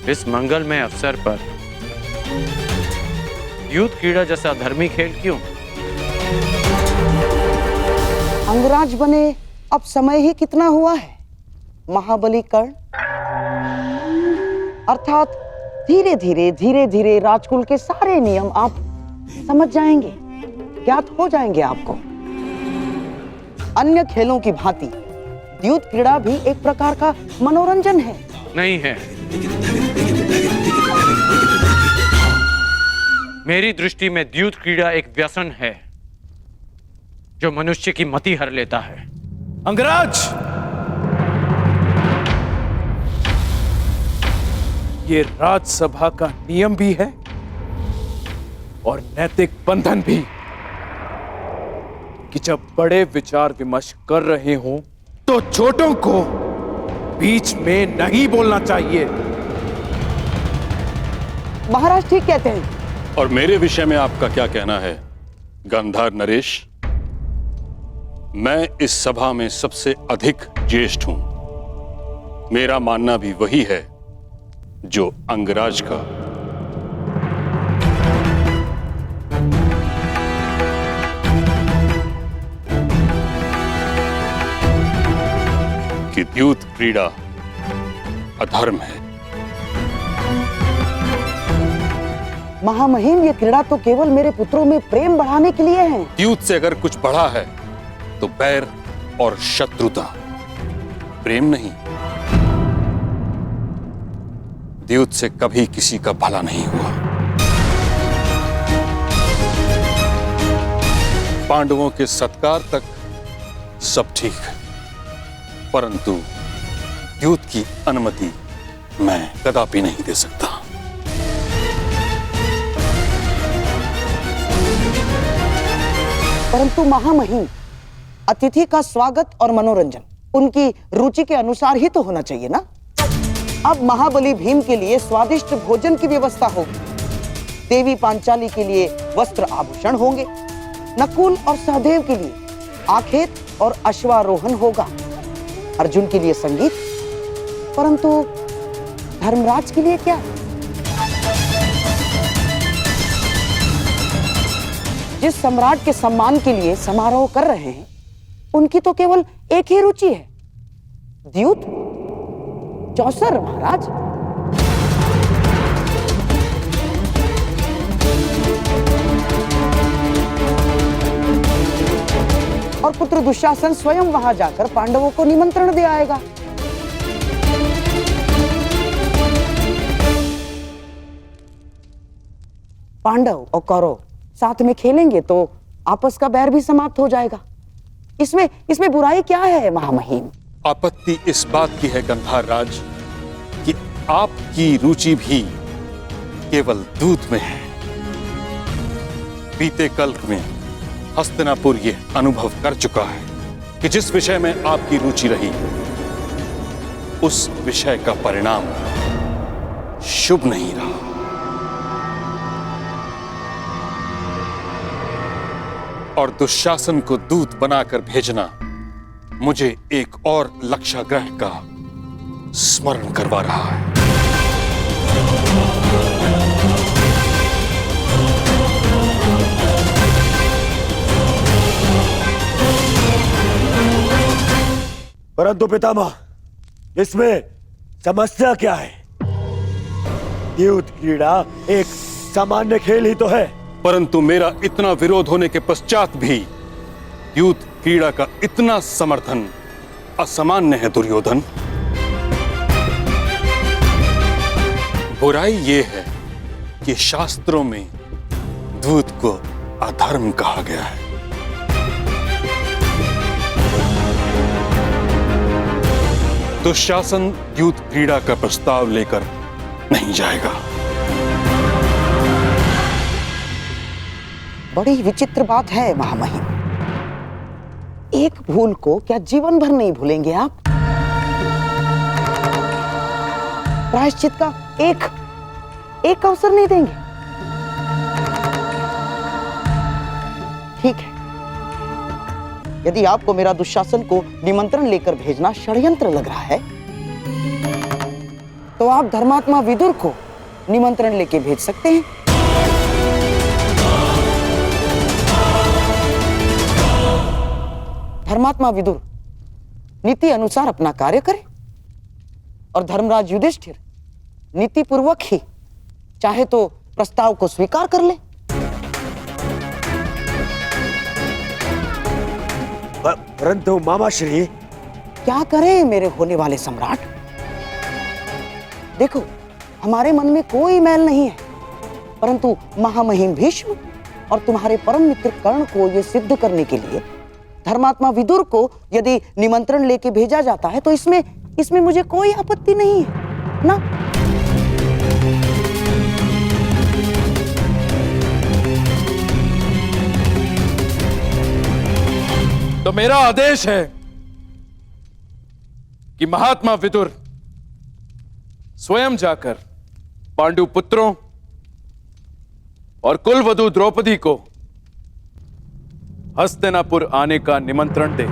इस मंगलमय अवसर पर युद्ध क्रीड़ा जैसा धर्मी खेल क्यों? अंगराज बने अब समय ही कितना हुआ है महाबली कर्ण, अर्थात धीरे धीरे राजकुल के सारे नियम आप समझ जाएंगे, ज्ञात हो जाएंगे आपको। अन्य खेलों की भांति युद्ध क्रीड़ा भी एक प्रकार का मनोरंजन है। नहीं है। मेरी दृष्टि में युद्ध क्रीड़ा एक व्यसन है जो मनुष्य की मति हर लेता है। अंगराज, ये राजसभा का नियम भी है और नैतिक बंधन भी कि जब बड़े विचार विमर्श कर रहे हों तो छोटों को बीच में नहीं बोलना चाहिए। महाराज ठीक कहते हैं। और मेरे विषय में आपका क्या कहना है गांधार नरेश? मैं इस सभा में सबसे अधिक ज्येष्ठ हूं। मेरा मानना भी वही है जो अंगराज का। कि युद्ध क्रीड़ा अधर्म है। महामहिम, ये क्रीड़ा तो केवल मेरे पुत्रों में प्रेम बढ़ाने के लिए है। युद्ध से अगर कुछ बढ़ा है तो बैर और शत्रुता, प्रेम नहीं। युद्ध से कभी किसी का भला नहीं हुआ। पांडवों के सत्कार तक सब ठीक है, परंतु युद्ध की अनुमति मैं कदापि नहीं दे सकता। परंतु महामहिम, अतिथि का स्वागत और मनोरंजन उनकी रुचि के अनुसार ही तो होना चाहिए ना। अब महाबली भीम के लिए स्वादिष्ट भोजन की व्यवस्था होगी, देवी पांचाली के लिए वस्त्र आभूषण होंगे, नकुल और सहदेव के लिए आखेट और अश्वारोहण होगा, अर्जुन के लिए संगीत, परंतु धर्मराज के लिए क्या? जिस सम्राट के सम्मान के लिए समारोह कर रहे हैं उनकी तो केवल एक ही रुचि है, द्यूत चौसर महाराज। और पुत्र दुशासन स्वयं वहां जाकर पांडवों को निमंत्रण दे आएगा। पांडव और कौरव साथ में खेलेंगे तो आपस का बैर भी समाप्त हो जाएगा। इसमें बुराई क्या है महामहिम? आपत्ति इस बात की है गंधार राज कि आपकी रुचि भी केवल दूध में है। बीते कल्प में हस्तिनापुर ये अनुभव कर चुका है कि जिस विषय में आपकी रुचि रही उस विषय का परिणाम शुभ नहीं रहा। और दुशासन को दूत बनाकर भेजना मुझे एक और लक्ष्याग्रह का स्मरण करवा रहा है। परंतु पितामह, इसमें समस्या क्या है? द्यूत क्रीड़ा एक सामान्य खेल ही तो है। परंतु मेरा इतना विरोध होने के पश्चात भी द्यूत क्रीड़ा का इतना समर्थन असामान्य है दुर्योधन। बुराई ये है कि शास्त्रों में दूत को अधर्म कहा गया है। दुशासन द्यूत क्रीड़ा का प्रस्ताव लेकर नहीं जाएगा। बड़ी विचित्र बात है महामहिम। एक भूल को क्या जीवन भर नहीं भूलेंगे आप? प्रायश्चित का एक अवसर नहीं देंगे? ठीक है, यदि आपको मेरा दुशासन को निमंत्रण लेकर भेजना षड्यंत्र लग रहा है तो आप धर्मात्मा विदुर को निमंत्रण लेके भेज सकते हैं। धर्मात्मा विदुर नीति अनुसार अपना कार्य करे और धर्मराज युधिष्ठिर नीति पूर्वक ही चाहे तो प्रस्ताव को स्वीकार कर ले। परंतु मामा श्री, क्या करें मेरे होने वाले सम्राट? देखो, हमारे मन में कोई मैल नहीं है, परंतु महामहिम भीष्म और तुम्हारे परम मित्र कर्ण को यह सिद्ध करने के लिए धर्मात्मा विदुर को यदि निमंत्रण लेके भेजा जाता है तो इसमें मुझे कोई आपत्ति नहीं है ना। तो मेरा आदेश है कि महात्मा विदुर स्वयं जाकर पांडु पुत्रों और कुलवधू द्रौपदी को हस्तिनापुर आने का निमंत्रण दे।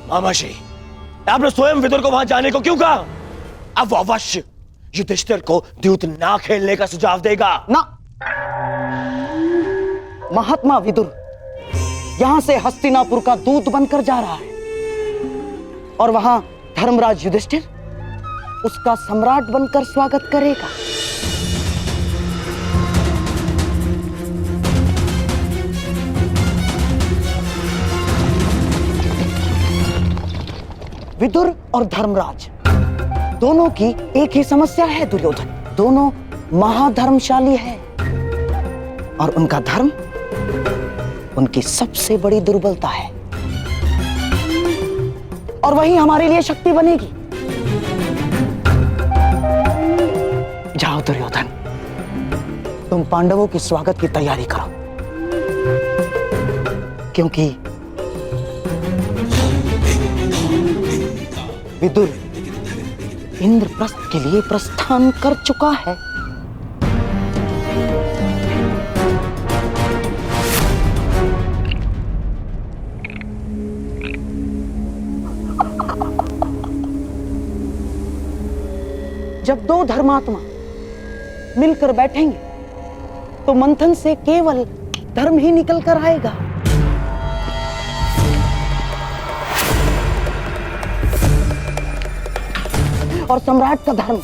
मामाश्री, आपने स्वयं विदुर को वहां जाने को क्यों कहा? अब वो अवश्य युधिष्ठिर को द्यूत ना खेलने का सुझाव देगा ना। महात्मा विदुर यहां से हस्तिनापुर का दूत बनकर जा रहा है और वहां धर्मराज युधिष्ठिर उसका सम्राट बनकर स्वागत करेगा। विदुर और धर्मराज दोनों की एक ही समस्या है दुर्योधन। दोनों महाधर्मशाली है और उनका धर्म उनकी सबसे बड़ी दुर्बलता है और वही हमारे लिए शक्ति बनेगी। जाओ दुर्योधन, तुम पांडवों के स्वागत की तैयारी करो, क्योंकि विदुर इंद्रप्रस्थ के लिए प्रस्थान कर चुका है। जब दो धर्मात्मा मिलकर बैठेंगे तो मंथन से केवल धर्म ही निकल कर आएगा। और सम्राट का धर्म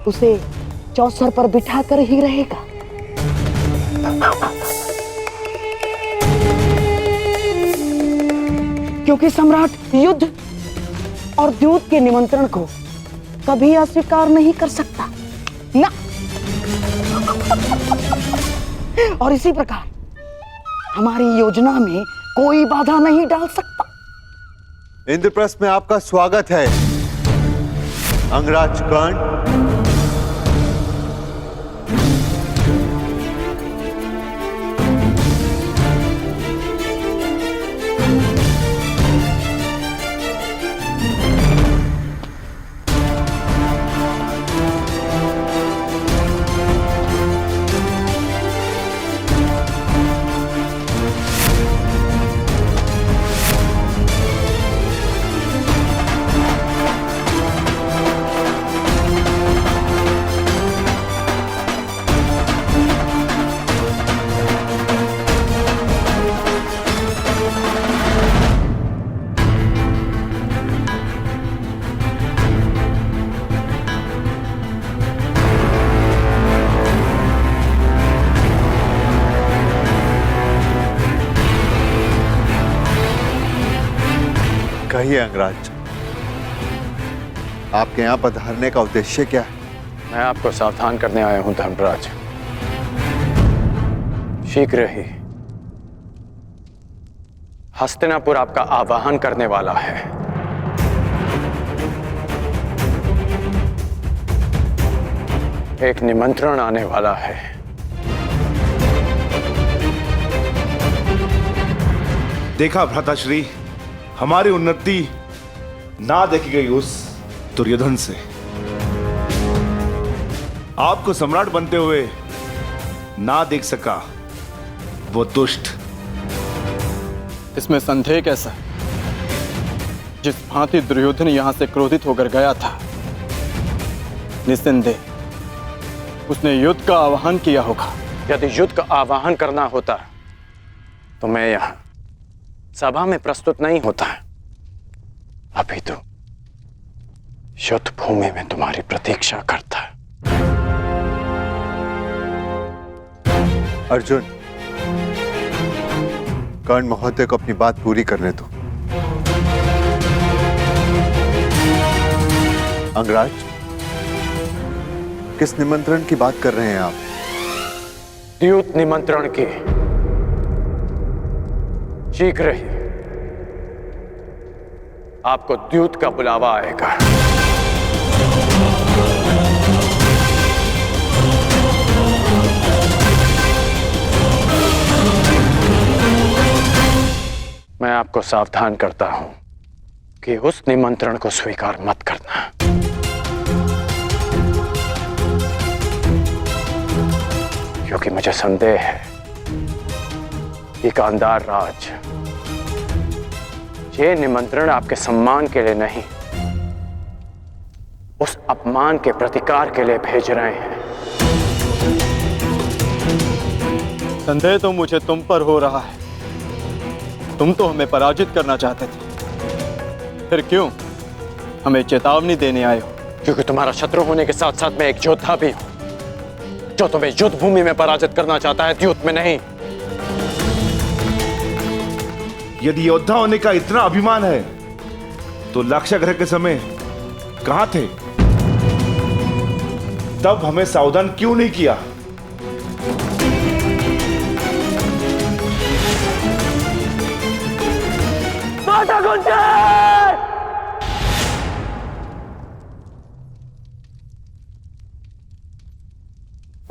उसे चौसर पर बिठाकर ही रहेगा। क्योंकि सम्राट युद्ध और द्यूत के निमंत्रण को कभी अस्वीकार नहीं कर सकता ना। और इसी प्रकार हमारी योजना में कोई बाधा नहीं डाल सकता। इंद्रप्रस्थ में आपका स्वागत है अंगराज कर्ण। कहिए अंगराज, आपके यहाँ पधारने का उद्देश्य क्या है? मैं आपको सावधान करने आया हूं धर्मराज। शीघ्र ही हस्तिनापुर आपका आवाहन करने वाला है। एक निमंत्रण आने वाला है। देखा भ्राताश्री, हमारी उन्नति ना देखी गई उस दुर्योधन से। आपको सम्राट बनते हुए ना देख सका वो दुष्ट। इसमें संदेह कैसा? जिस भांति दुर्योधन यहां से क्रोधित होकर गया था, निस्संदेह उसने युद्ध का आह्वान किया होगा। यदि युद्ध का आह्वान करना होता तो मैं यहां सभा में प्रस्तुत नहीं होता है। अभी तो युद्ध भूमि में तुम्हारी प्रतीक्षा करता है। अर्जुन, कर्ण महोदय को अपनी बात पूरी करने दो। अंगराज, किस निमंत्रण की बात कर रहे हैं आप? द्यूत निमंत्रण की। शीघ्र ही आपको द्यूत का बुलावा आएगा। मैं आपको सावधान करता हूं कि उस निमंत्रण को स्वीकार मत करना। क्योंकि मुझे संदेह है कि गांधार राज ये निमंत्रण आपके सम्मान के लिए नहीं, उस अपमान के प्रतिकार के लिए भेज रहे हैं। संदेह तो मुझे तुम पर हो रहा है। तुम तो हमें पराजित करना चाहते थे, फिर क्यों हमें चेतावनी देने आए हो? क्योंकि तुम्हारा शत्रु होने के साथ साथ मैं एक योद्धा भी हूं, जो तुम्हें युद्ध भूमि में पराजित करना चाहता है, द्यूत में नहीं। यदि योद्धा होने का इतना अभिमान है तो लाक्षागृह के समय कहां थे? तब हमें सावधान क्यों नहीं किया? माता गुंजन!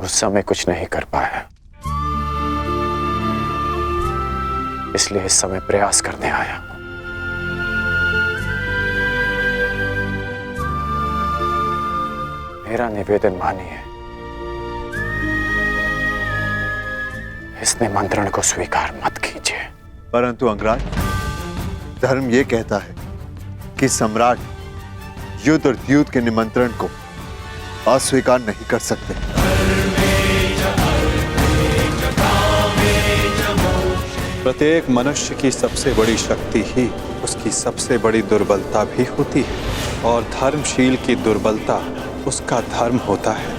उस समय कुछ नहीं कर पाया, इसलिए इस समय प्रयास करने आया। मेरा निवेदन मानिए, इस निमंत्रण को स्वीकार मत कीजिए। परंतु अंगराज, धर्म यह कहता है कि सम्राट युद्ध और द्यूत के निमंत्रण को अस्वीकार नहीं कर सकते। प्रत्येक मनुष्य की सबसे बड़ी शक्ति ही उसकी सबसे बड़ी दुर्बलता भी होती है और धर्मशील की दुर्बलता उसका धर्म होता है।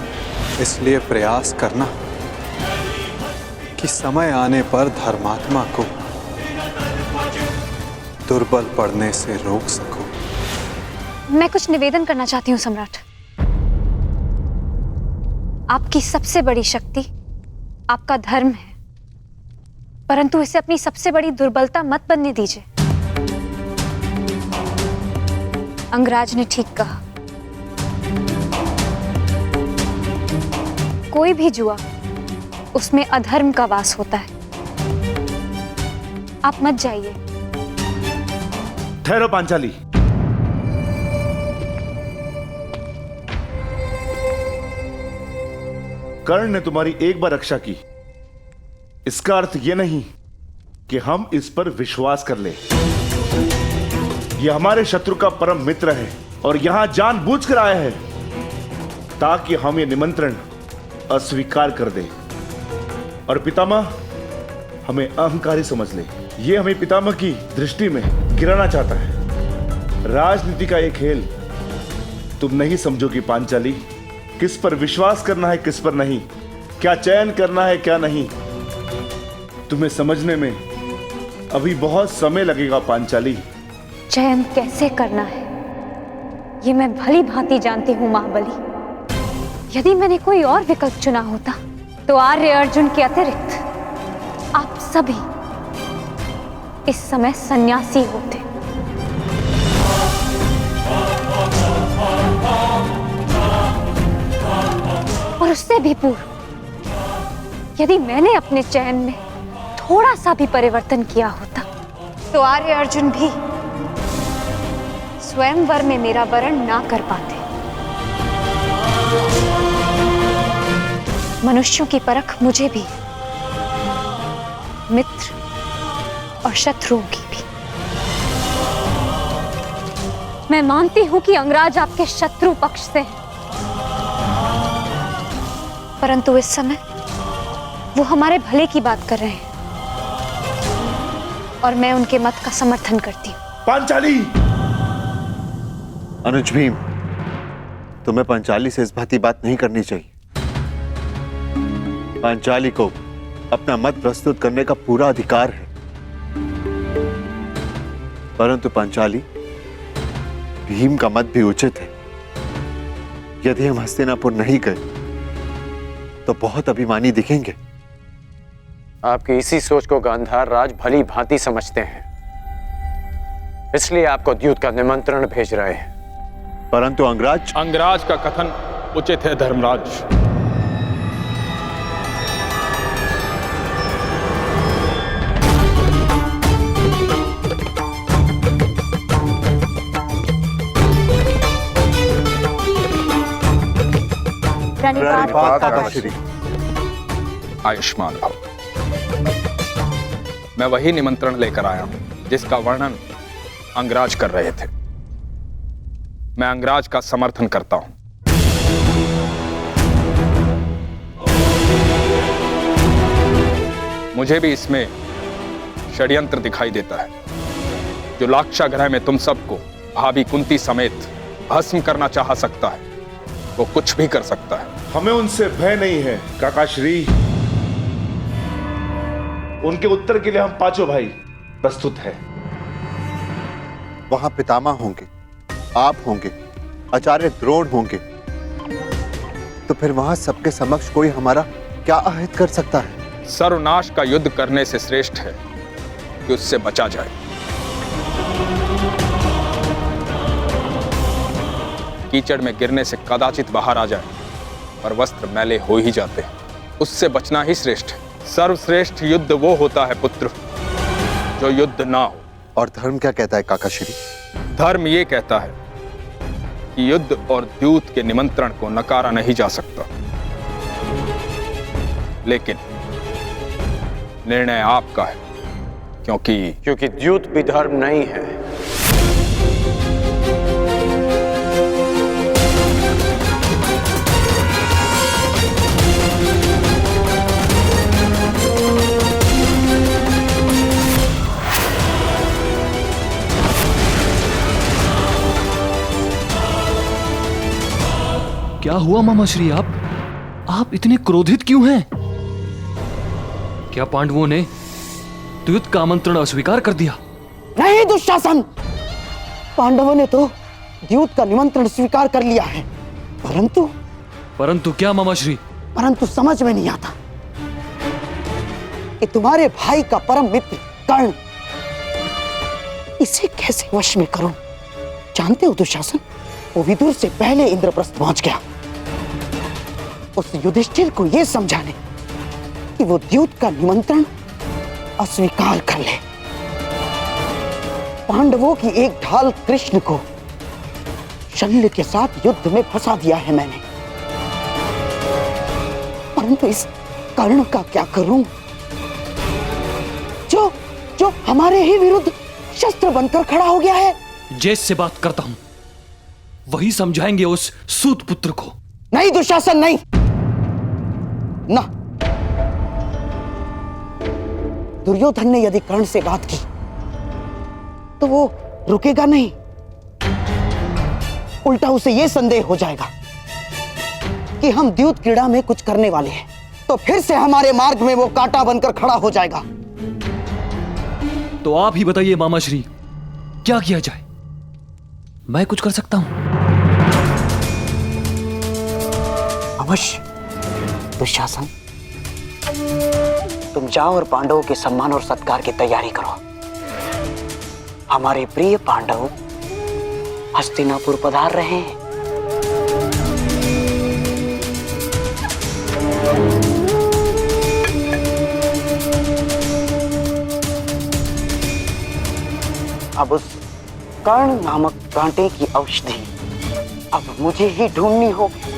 इसलिए प्रयास करना कि समय आने पर धर्मात्मा को दुर्बल पड़ने से रोक सको। मैं कुछ निवेदन करना चाहती हूँ सम्राट। आपकी सबसे बड़ी शक्ति आपका धर्म है, परंतु इसे अपनी सबसे बड़ी दुर्बलता मत बनने दीजिए। अंगराज ने ठीक कहा, कोई भी जुआ उसमें अधर्म का वास होता है। आप मत जाइए। ठहरो पांचाली। कर्ण ने तुम्हारी एक बार रक्षा की, इसका अर्थ यह नहीं कि हम इस पर विश्वास कर ले। यह हमारे शत्रु का परम मित्र है और यहां जानबूझकर आया है ताकि हम ये निमंत्रण अस्वीकार कर दे और पितामह हमें अहंकारी समझ ले। यह हमें पितामह की दृष्टि में गिराना चाहता है। राजनीति का यह खेल तुम नहीं समझोगी पांचाली। किस पर विश्वास करना है, किस पर नहीं, क्या चयन करना है, क्या नहीं, तुम्हें समझने में अभी बहुत समय लगेगा पांचाली। चयन कैसे करना है ये मैं भली भांति जानती हूँ महाबली। यदि मैंने कोई और विकल्प चुना होता तो आर्य अर्जुन के अतिरिक्त आप सभी इस समय सन्यासी होते। और उससे भी पूर्व यदि मैंने अपने चयन में थोड़ा सा भी परिवर्तन किया होता तो आर्य अर्जुन भी स्वयंवर में मेरा वरण ना कर पाते। मनुष्यों की परख मुझे भी, मित्र और शत्रुओं की भी। मैं मानती हूं कि अंगराज आपके शत्रु पक्ष से हैं, परंतु इस समय वो हमारे भले की बात कर रहे हैं और मैं उनके मत का समर्थन करती हूँ। पांचाली! अनुज भीम, तुम्हें पांचाली से इस भांति बात नहीं करनी चाहिए। पांचाली को अपना मत प्रस्तुत करने का पूरा अधिकार है, परंतु पांचाली, भीम का मत भी उचित है। यदि हम हस्तिनापुर नहीं गए तो बहुत अभिमानी दिखेंगे। आपकी इसी सोच को गांधार राज भली भांति समझते हैं, इसलिए आपको द्यूत का निमंत्रण भेज रहे हैं। परंतु अंगराज का कथन उचित है धर्मराज। आयुष्मान भव। मैं वही निमंत्रण लेकर आया हूं जिसका वर्णन अंगराज कर रहे थे। मैं अंगराज का समर्थन करता हूं। मुझे भी इसमें षड्यंत्र दिखाई देता है। जो लाक्षागृह में तुम सबको भाभी कुंती समेत भस्म करना चाह सकता है, वो कुछ भी कर सकता है। हमें उनसे भय नहीं है काका श्री। उनके उत्तर के लिए हम पांचों भाई प्रस्तुत हैं। वहां पितामह होंगे, आप होंगे, आचार्य द्रोण होंगे, तो फिर वहां सबके समक्ष कोई हमारा क्या अहित कर सकता है? सर्वनाश का युद्ध करने से श्रेष्ठ है कि उससे बचा जाए। कीचड़ में गिरने से कदाचित बाहर आ जाए और वस्त्र मैले हो ही जाते हैं, उससे बचना ही श्रेष्ठ है। सर्वश्रेष्ठ युद्ध वो होता है पुत्र जो युद्ध ना हो। और धर्म क्या कहता है काका श्री? धर्म ये कहता है कि युद्ध और द्यूत के निमंत्रण को नकारा नहीं जा सकता, लेकिन निर्णय आपका है, क्योंकि द्यूत भी धर्म नहीं है। क्या हुआ मामा श्री? आप इतने क्रोधित क्यों हैं? क्या पांडवों ने युद्ध का आमंत्रण अस्वीकार कर दिया? नहीं दुशासन, पांडवों ने तो द्यूत का निमंत्रण स्वीकार कर लिया है, परंतु क्या मामा श्री? परंतु समझ में नहीं आता कि तुम्हारे भाई का परम मित्र कर्ण, इसे कैसे वश में करूं? जानते हो दुशासन, वो विदुर से पहले इंद्रप्रस्थ पहुंच गया उस युधिष्ठिर को यह समझाने कि वो द्यूत का निमंत्रण अस्वीकार कर ले। पांडवों की एक ढाल कृष्ण को शल्य के साथ युद्ध में फंसा दिया है मैंने, परंतु इस कर्ण का क्या करूं जो हमारे ही विरुद्ध शस्त्र बनकर खड़ा हो गया है? जैसे बात करता हूं वही समझाएंगे उस सूत पुत्र को। नहीं दुशासन, नहीं ना। दुर्योधन ने यदि कर्ण से बात की तो वो रुकेगा नहीं, उल्टा उसे यह संदेह हो जाएगा कि हम द्यूत क्रीड़ा में कुछ करने वाले हैं, तो फिर से हमारे मार्ग में वो कांटा बनकर खड़ा हो जाएगा। तो आप ही बताइए मामा श्री, क्या किया जाए? मैं कुछ कर सकता हूं? अवश्य दुशासन, तुम जाओ और पांडवों के सम्मान और सत्कार की तैयारी करो। हमारे प्रिय पांडव हस्तिनापुर पधार रहे हैं। अब उस कर्ण नामक कांटे की औषधि अब मुझे ही ढूंढनी होगी।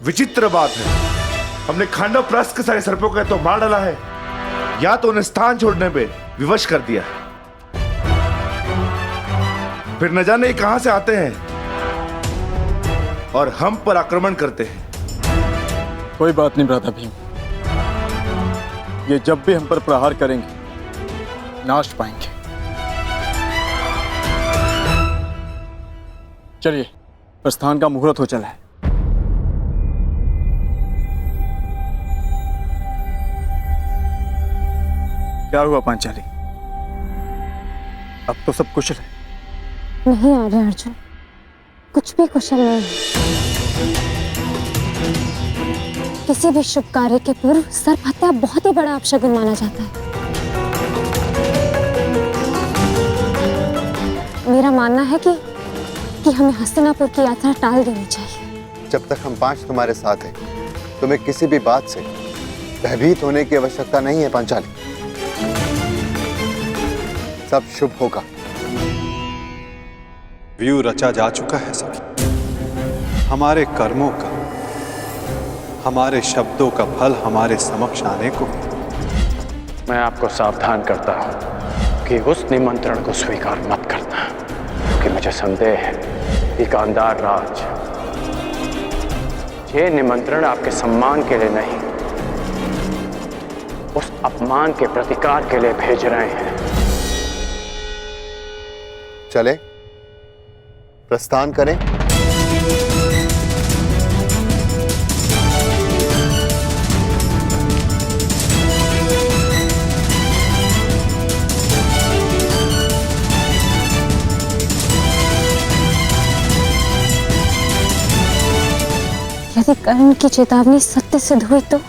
विचित्र बात है, हमने खांडव प्रस्थ के सारे सर्पों को तो मार डाला है, या तो उन्हें स्थान छोड़ने पे विवश कर दिया, फिर न जाने कहां से आते हैं और हम पर आक्रमण करते हैं। कोई बात नहीं भ्राता भीम, ये जब भी हम पर प्रहार करेंगे नाश पाएंगे। चलिए, प्रस्थान का मुहूर्त हो चला है। क्या हुआ पांचाली? अब तो सब कुशल है? नहीं आर्य अर्जुन, कुछ भी कुशल नहीं है। किसी भी शुभ कार्य के पूर्व सर्प हत्या बहुत ही बड़ा अपशगुन माना जाता है। मेरा मानना है कि हमें हस्तिनापुर की यात्रा टाल देनी चाहिए। जब तक हम पांच तुम्हारे साथ हैं, तुम्हें किसी भी बात से भयभीत होने की आवश्यकता नहीं है पांचाली। सब शुभ होगा। व्यू रचा जा चुका है सब। हमारे कर्मों का, हमारे शब्दों का फल हमारे समक्ष आने को। मैं आपको सावधान करता हूं कि उस निमंत्रण को स्वीकार मत करना। क्योंकि मुझे संदेह है कि गांधार राज ये निमंत्रण आपके सम्मान के लिए नहीं, उस अपमान के प्रतिकार के लिए भेज रहे हैं। चले प्रस्थान करें। यदि कर्ण की चेतावनी सत्य सिद्ध हुई तो?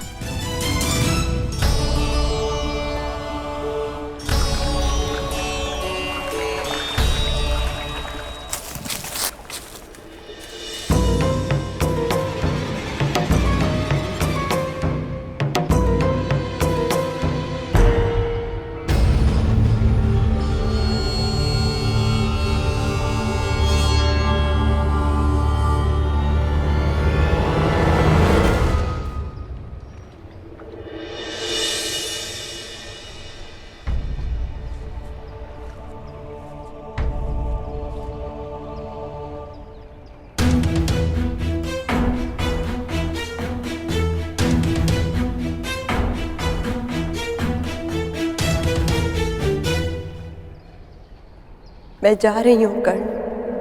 मैं जा रही हूँ कर्ण,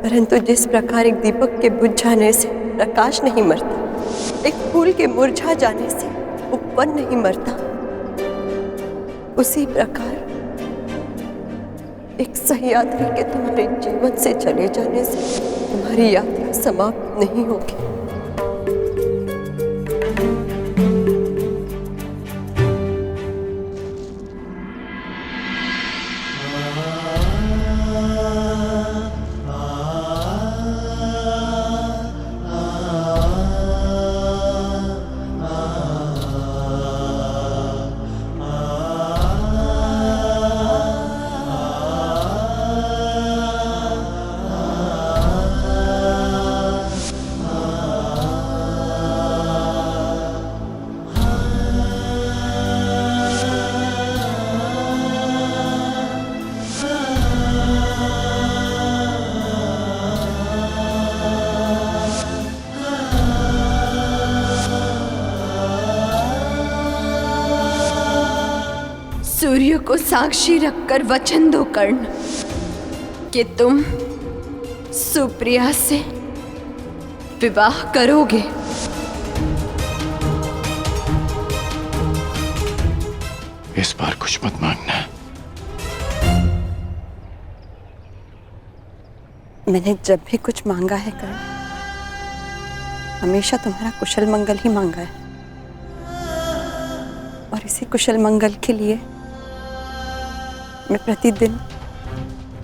परंतु जिस प्रकार एक दीपक के बुझ जाने से प्रकाश नहीं मरता, एक फूल के मुरझा जाने से उपवन नहीं मरता, उसी प्रकार एक सह्याद्री के तुम्हारे जीवन से चले जाने से तुम्हारी यात्रा समाप्त नहीं होगी। सूर्य को साक्षी रखकर वचन दो कर्ण कि तुम सुप्रिया से विवाह करोगे। इस बार कुछ मत मांगना। मैंने जब भी कुछ मांगा है कर्ण, हमेशा तुम्हारा कुशल मंगल ही मांगा है, और इसी कुशल मंगल के लिए मैं प्रतिदिन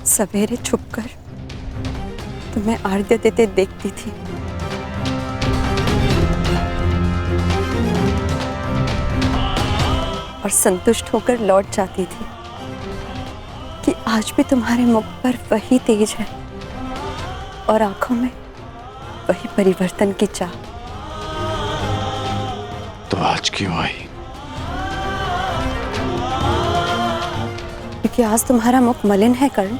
सवेरे छुपकर तुम्हें आर्घ्य देते देखती थी। और संतुष्ट होकर लौट जाती थी कि आज भी तुम्हारे मुख पर वही तेज है और आंखों में वही परिवर्तन की चाह। तो आज क्यों आई? क्योंकि आज तुम्हारा मुख मलिन है कर्ण,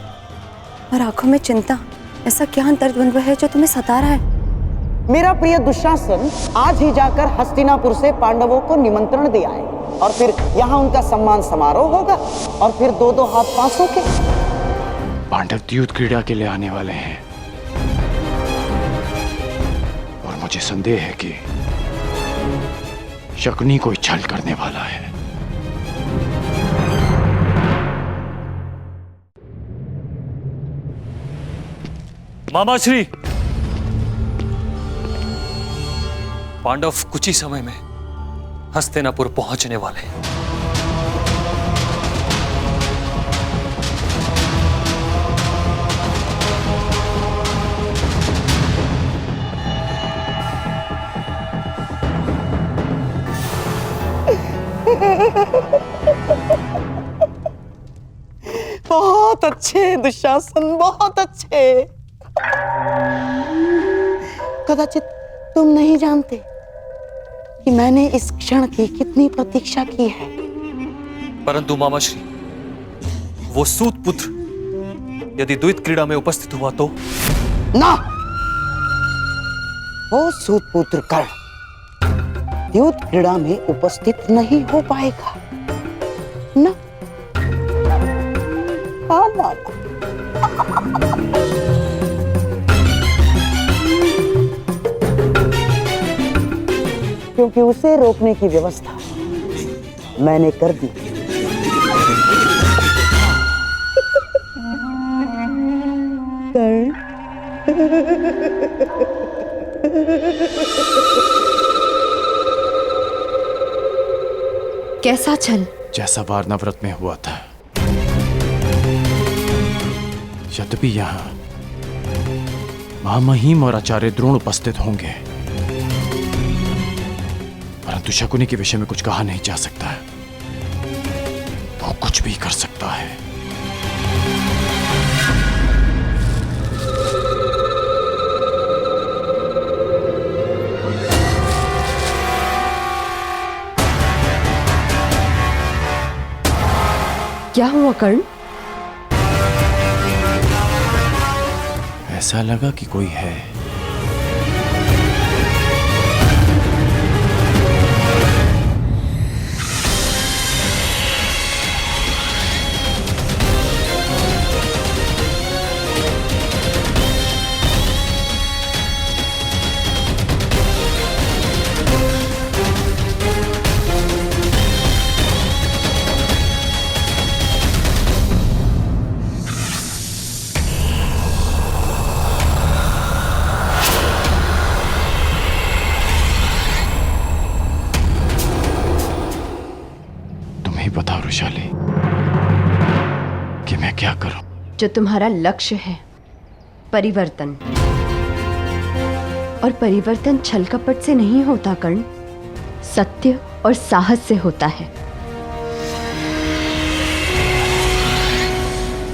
और आंखों में चिंता। ऐसा क्या अंतर्द्वंद्व है जो तुम्हें सता रहा है? मेरा प्रिय दुशासन आज ही जाकर हस्तिनापुर से पांडवों को निमंत्रण दिया है, और फिर यहाँ उनका सम्मान समारोह होगा, और फिर दो दो हाथ पांचों के। पांडव युद्ध क्रीड़ा के लिए आने वाले हैं, और मुझे संदेह है कि शकुनी कोई छल करने वाला है। मामाश्री, पांडव कुछ ही समय में हस्तिनापुर पहुंचने वाले हैं। बहुत अच्छे दुशासन, बहुत अच्छे। कदाचित तुम नहीं जानते कि मैंने इस क्षण की कितनी प्रतीक्षा की है। परंतु मामाश्री, वो सूत पुत्र यदि द्वैत क्रीड़ा में उपस्थित हुआ तो? ना, वो सूतपुत्र कर्ण द्यूत क्रीड़ा में उपस्थित नहीं हो पाएगा ना। ना। क्योंकि उसे रोकने की व्यवस्था मैंने कर दी। कैसा छल? जैसा वारणा व्रत में हुआ था। यद्यपि यहाँ महामहिम और आचार्य द्रोण उपस्थित होंगे, परंतु शकुनी के विषय में कुछ कहा नहीं जा सकता है। वो कुछ भी कर सकता है। क्या हुआ कर्ण? ऐसा लगा कि कोई है। बताओ ऋषाली कि मैं क्या करूं? जो तुम्हारा लक्ष्य है, परिवर्तन, और परिवर्तन छल कपट से नहीं होता कर्ण, सत्य और साहस से होता है।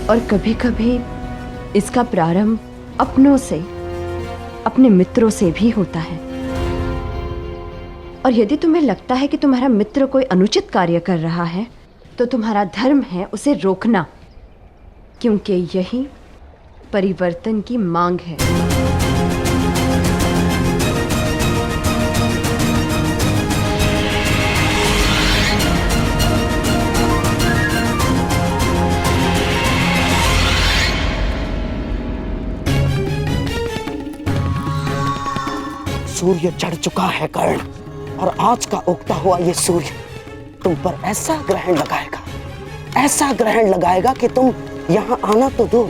और कभी कभी इसका प्रारंभ अपनों से, अपने मित्रों से भी होता है। और यदि तुम्हें लगता है कि तुम्हारा मित्र कोई अनुचित कार्य कर रहा है, तो तुम्हारा धर्म है उसे रोकना, क्योंकि यही परिवर्तन की मांग है। सूर्य चढ़ चुका है कर्ण, और आज का उगता हुआ ये सूर्य तुम पर ऐसा ग्रहण लगाएगा, ऐसा ग्रहण लगाएगा कि तुम यहाँ आना तो दूर,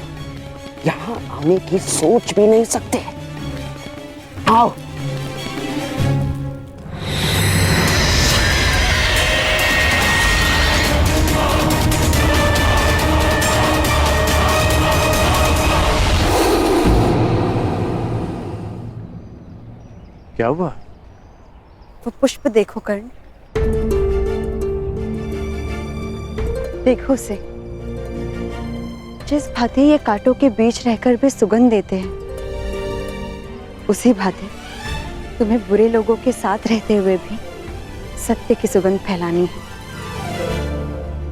यहाँ आने की सोच भी नहीं सकते। आओ। क्या हुआ? वो पुष्प देखो कर्ण, देखो उसे। जिस भांति ये कांटों के बीच रहकर भी सुगंध देते हैं, उसी भांति तुम्हें बुरे लोगों के साथ रहते हुए भी सत्य की सुगंध फैलानी है।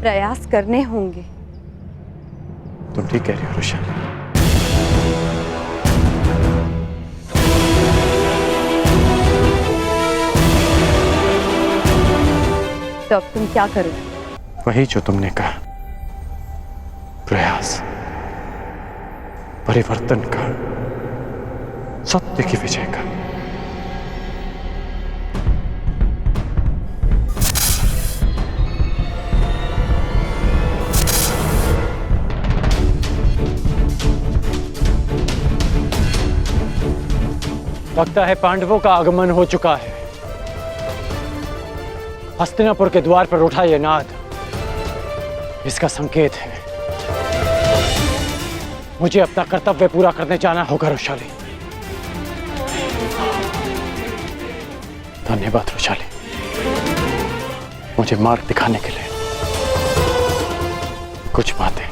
प्रयास करने होंगे। तुम ठीक कह रही हो ऋषाली। तो अब तुम क्या करो? वही जो तुमने कहा, प्रयास, परिवर्तन का, सत्य की विजय का। लगता है पांडवों का आगमन हो चुका है। हस्तिनापुर के द्वार पर उठा ये नाद इसका संकेत है। मुझे अपना कर्तव्य पूरा करने जाना होगा ऋषाली। धन्यवाद ऋषाली, मुझे मार्ग दिखाने के लिए। कुछ बातें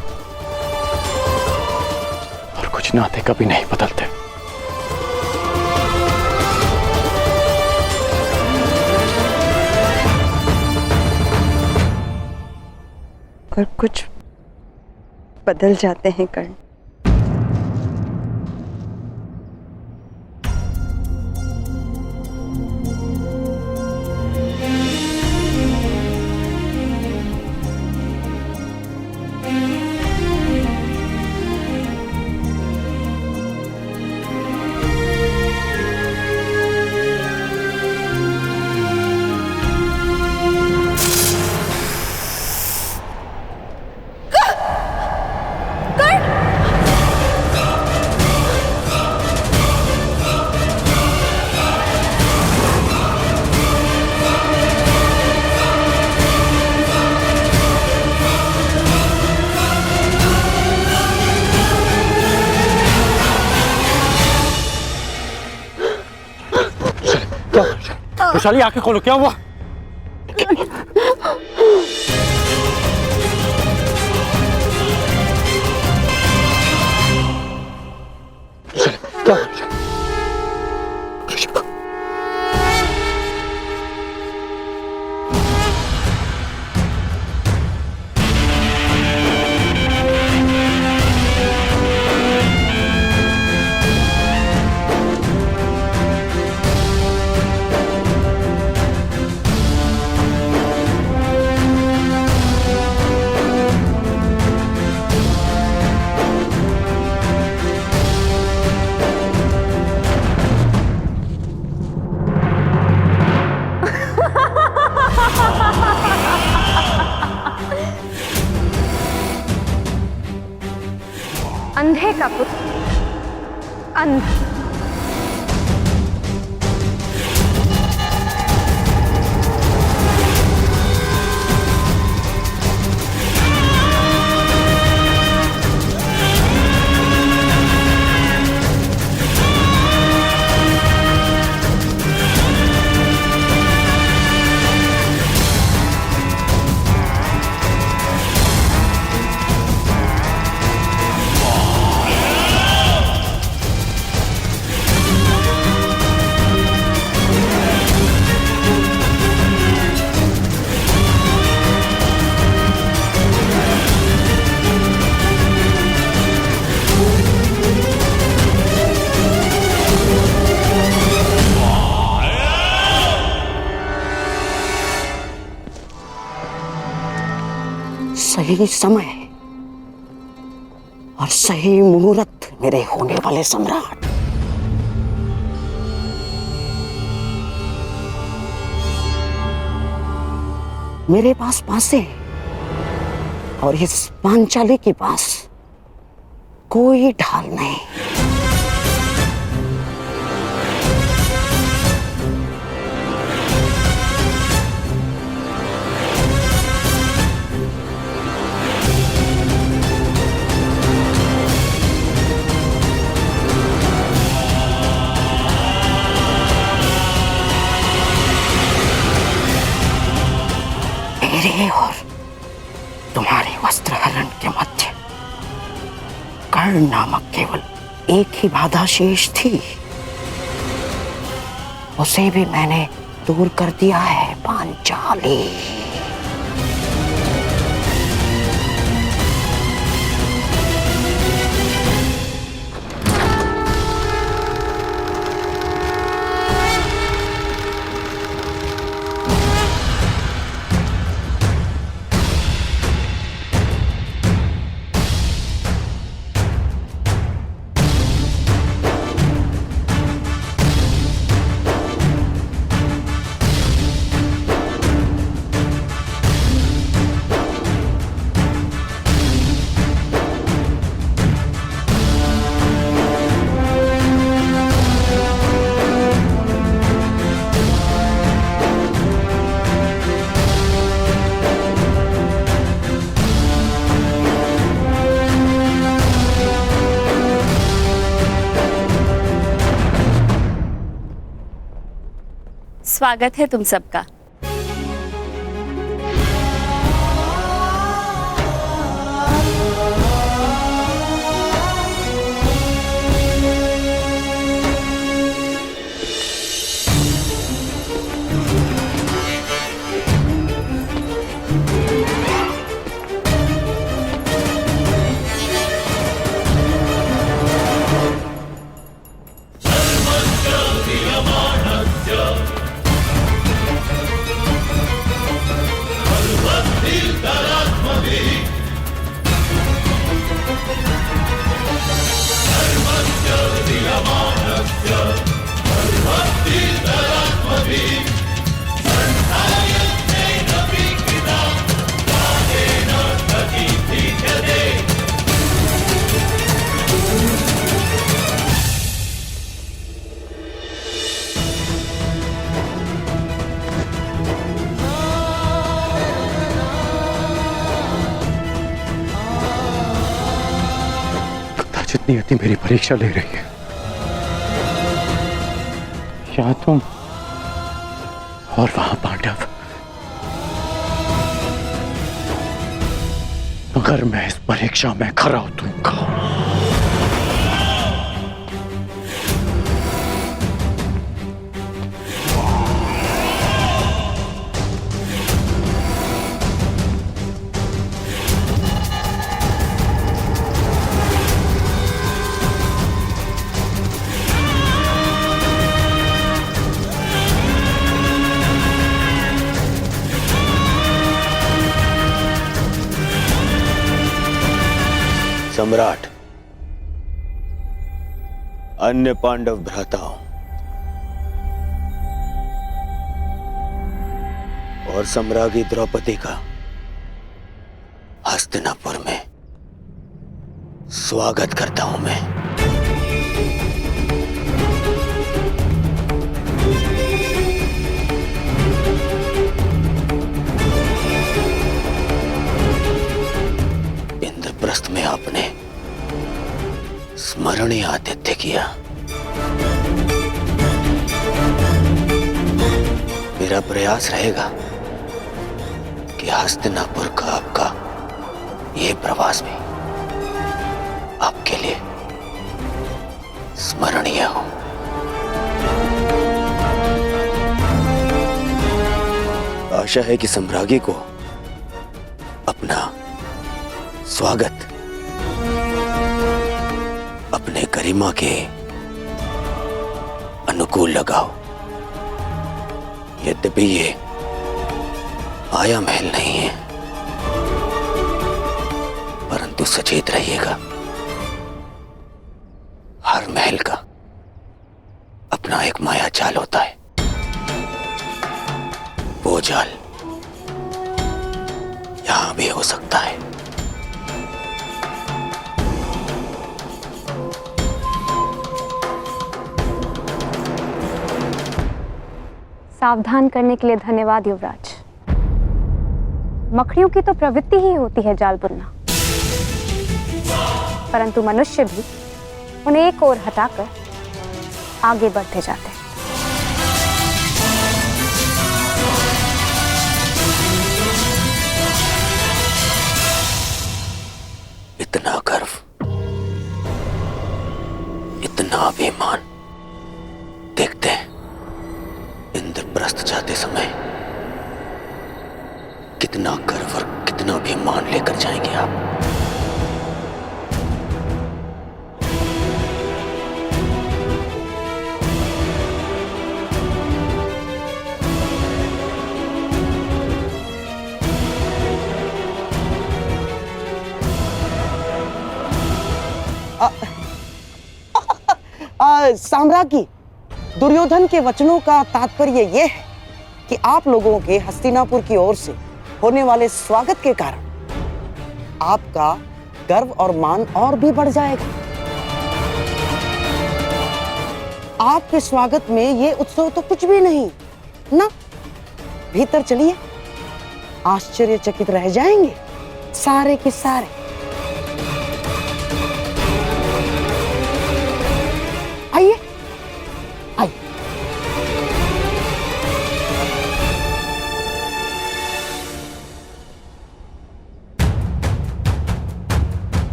और कुछ नाते कभी नहीं बदलते। और कुछ बदल जाते हैं कर्ण। वैशाली आंखें खोलो, क्या हुआ? क्या हुआ? अंधे का पुत्र अंधा। सही समय और सही मुहूर्त मेरे होने वाले सम्राट। मेरे पास पासे और इस पांचाली के पास कोई ढाल नहीं। मेरे और तुम्हारे वस्त्र हरण के मध्य कर्ण नामक केवल एक ही बाधा शेष थी, उसे भी मैंने दूर कर दिया है पांचाली। स्वागत है तुम सबका। नियति मेरी परीक्षा ले रही है। या तुम और वहां पांडव, अगर मैं इस परीक्षा में खरा उतरूंगा सम्राट, अन्य पांडव भ्राताओं और सम्राज्ञी द्रौपदी का हस्तिनापुर में स्वागत करता हूं मैं। इंद्रप्रस्थ में आपने स्मरणीय आतिथ्य किया। मेरा प्रयास रहेगा कि हस्तिनापुर का आपका यह प्रवास भी आपके लिए स्मरणीय हो। आशा है कि सम्राज्ञी को अपना स्वागत अपने गरिमा के अनुकूल लगाओ। यद्यपि ये आया महल नहीं है, परंतु सचेत रहिएगा, हर महल का अपना एक माया जाल होता है। वो जाल यहां भी हो सकता है। सावधान करने के लिए धन्यवाद युवराज। मकड़ियों की तो प्रवृत्ति ही होती है जाल बुनना, परंतु मनुष्य भी उन्हें एक ओर हटाकर आगे बढ़ते जाते हैं। इतना गर्व, इतना अभिमान, देखते हैं इंद्रप्रस्थ जाते समय कितना गर्व और कितना अभिमान लेकर जाएंगे आप। साम्राज्ञी, दुर्योधन के वचनों का तात्पर्य यह है कि आप लोगों के हस्तिनापुर की ओर से होने वाले स्वागत के कारण आपका गर्व और मान और भी बढ़ जाएगा। आपके स्वागत में ये उत्सव तो कुछ भी नहीं ना। भीतर चलिए, आश्चर्यचकित रह जाएंगे सारे के सारे। आइए आइए।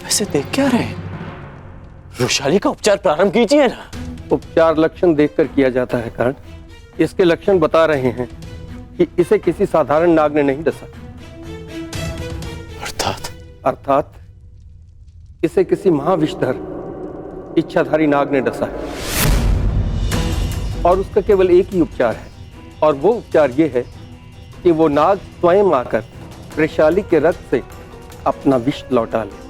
ऐसे देख क्या रहे हैं? वृषाली का उपचार प्रारंभ कीजिए ना। उपचार लक्षण देखकर किया जाता है कर्ण। इसके लक्षण बता रहे हैं कि इसे किसी साधारण नाग ने नहीं डसा। अर्थात इसे किसी महाविषधर इच्छाधारी नाग ने डसा है, और उसका केवल एक ही उपचार है, और वो उपचार ये है कि वो नाग स्वयं आकर वैशाली के रक्त से अपना विष लौटा ले।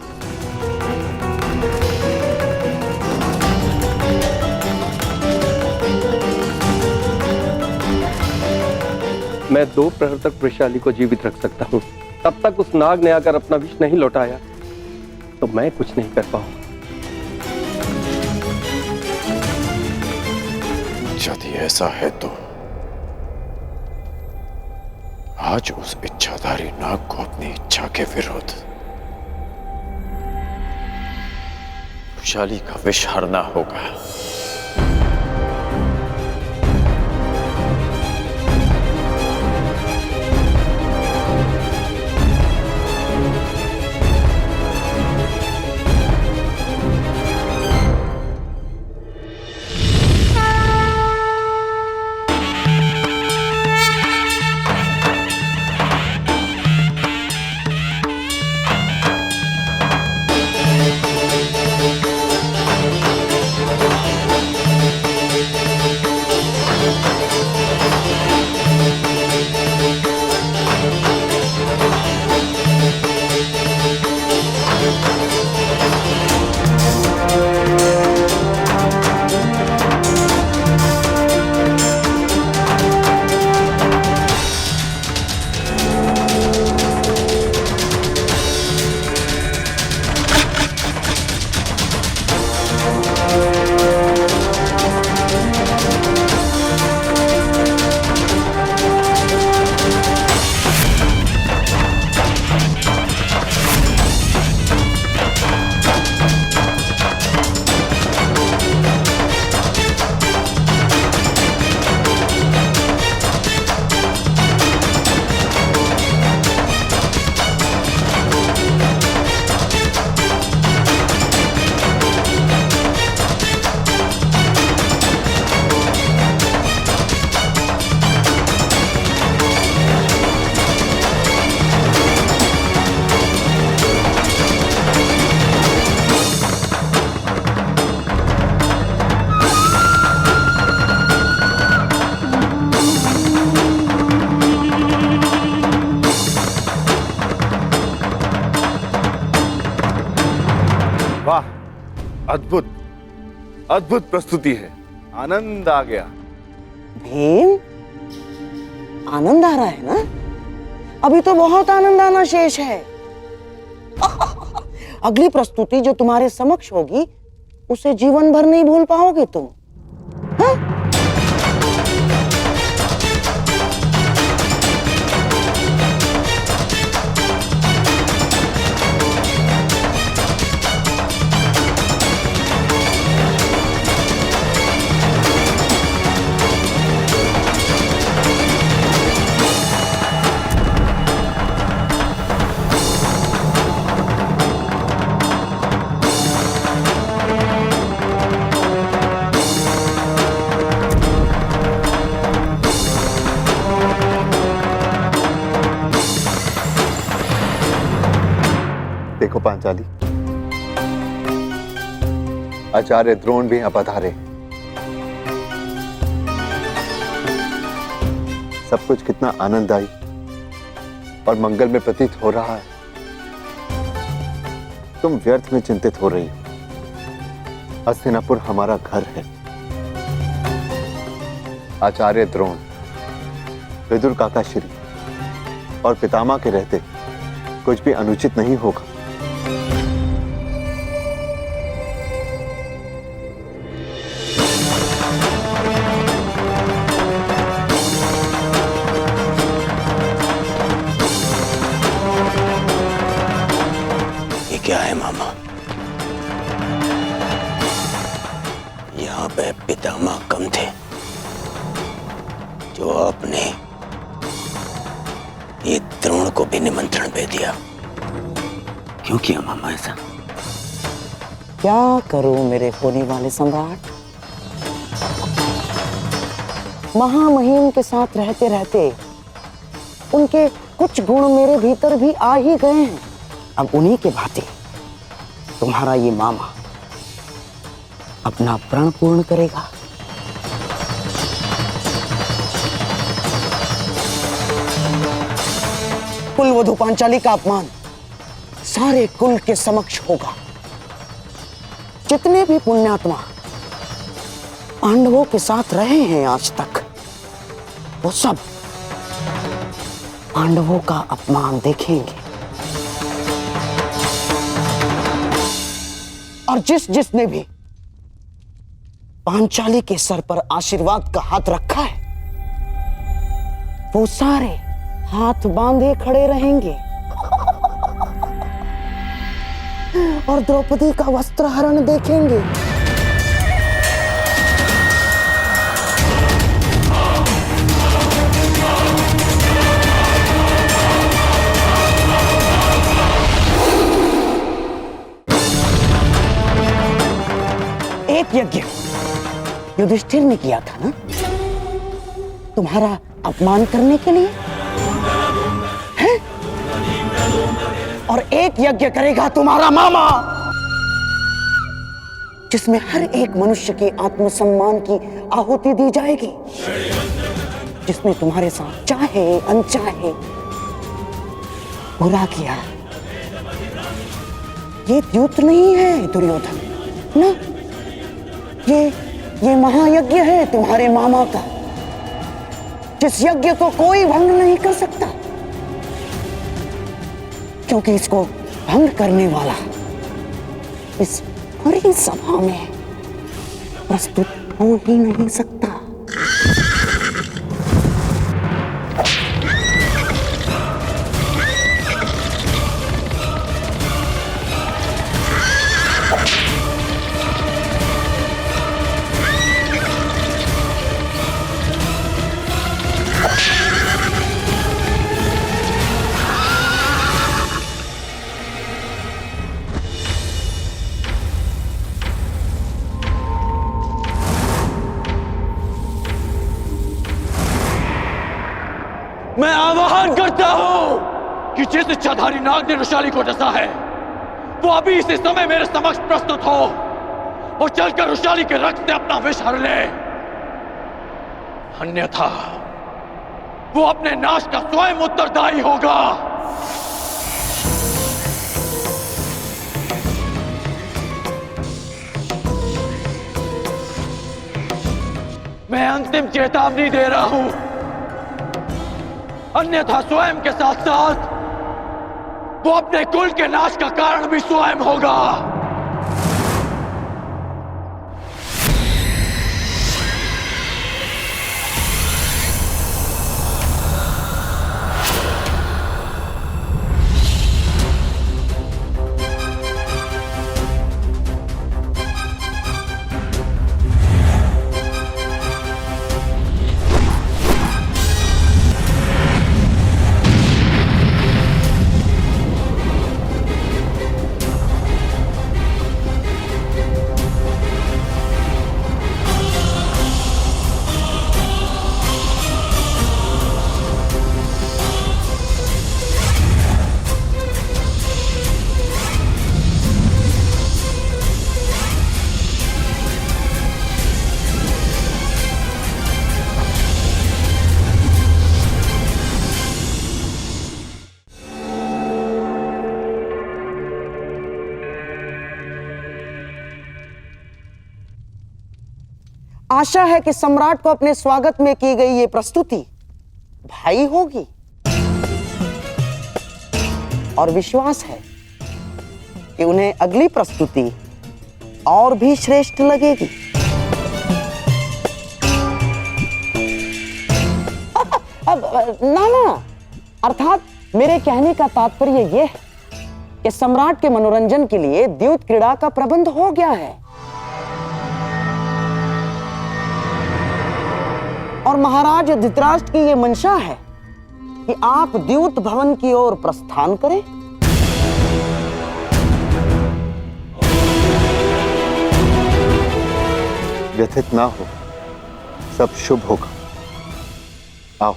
मैं 2 प्रहर तक वैशाली को जीवित रख सकता हूँ। तब तक उस नाग ने आकर अपना विष नहीं लौटाया तो मैं कुछ नहीं कर पाऊंगा। यदि ऐसा है तो आज उस इच्छाधारी नाग को अपनी इच्छा के विरुद्ध वैशाली का विष हरना होगा। अद्भुत अद्भुत प्रस्तुति है, आनंद आ गया। भीम, आनंद आ रहा है ना? अभी तो बहुत आनंद आना शेष है। अगली प्रस्तुति जो तुम्हारे समक्ष होगी उसे जीवन भर नहीं भूल पाओगे तुम। हाँ? देखो पांचाली, आचार्य द्रोण भी यहाँ पधारे। सब कुछ कितना आनंददायी और मंगल में प्रतीत हो रहा है। तुम व्यर्थ में चिंतित हो रही हो। हस्तिनापुर हमारा घर है। आचार्य द्रोण, विदुर काका श्री और पितामह के रहते कुछ भी अनुचित नहीं होगा। ये क्या है मामा? यहाँ पे पितामह कम थे जो आपने ये द्रोण को भी निमंत्रण दे दिया। क्यों किया मामा ऐसा? क्या करूं मेरे होने वाले सम्राट? महामहिम के साथ रहते रहते उनके कुछ गुण मेरे भीतर भी आ ही गए हैं। अब उन्हीं के भांति तुम्हारा ये मामा अपना प्रण पूर्ण करेगा। कुल वधु पांचाली का अपमान सारे कुल के समक्ष होगा। जितने भी पुण्यात्मा पांडवों के साथ रहे हैं आज तक, वो सब पांडवों का अपमान देखेंगे। और जिसने भी पांचाली के सर पर आशीर्वाद का हाथ रखा है, वो सारे हाथ बांधे खड़े रहेंगे और द्रौपदी का वस्त्र हरण देखेंगे। एक यज्ञ युधिष्ठिर ने किया था ना, तुम्हारा अपमान करने के लिए है? और एक यज्ञ करेगा तुम्हारा मामा, जिसमें हर एक मनुष्य के आत्मसम्मान की आहुति दी जाएगी, जिसने तुम्हारे साथ चाहे अनचाहे बुरा किया। ये द्यूत नहीं है दुर्योधन ना, ये महायज्ञ है तुम्हारे मामा का, जिस यज्ञ को कोई भंग नहीं कर सकता, क्योंकि इसको भंग करने वाला इस पूरी सभा में प्रस्तुत हो ही नहीं सकता। मैं आह्वान करता हूं कि जिस इच्छाधारी नाग ने रुशाली को डसा है, वो अभी इसी समय मेरे समक्ष प्रस्तुत हो और चलकर रुशाली के रक्त से अपना विष हर ले, अन्यथा वो अपने नाश का स्वयं उत्तरदायी होगा। मैं अंतिम चेतावनी दे रहा हूं, अन्यथा स्वयं के साथ साथ वो अपने कुल के नाश का कारण भी स्वयं होगा। आशा है कि सम्राट को अपने स्वागत में की गई ये प्रस्तुति भाई होगी, और विश्वास है कि उन्हें अगली प्रस्तुति और भी श्रेष्ठ लगेगी। अब ना, अर्थात मेरे कहने का तात्पर्य यह है कि सम्राट के मनोरंजन के लिए द्यूत क्रीड़ा का प्रबंध हो गया है और महाराज धृतराष्ट्र की यह मंशा है कि आप द्यूत भवन की ओर प्रस्थान करें। व्यथित ना हो, सब शुभ होगा। आओ।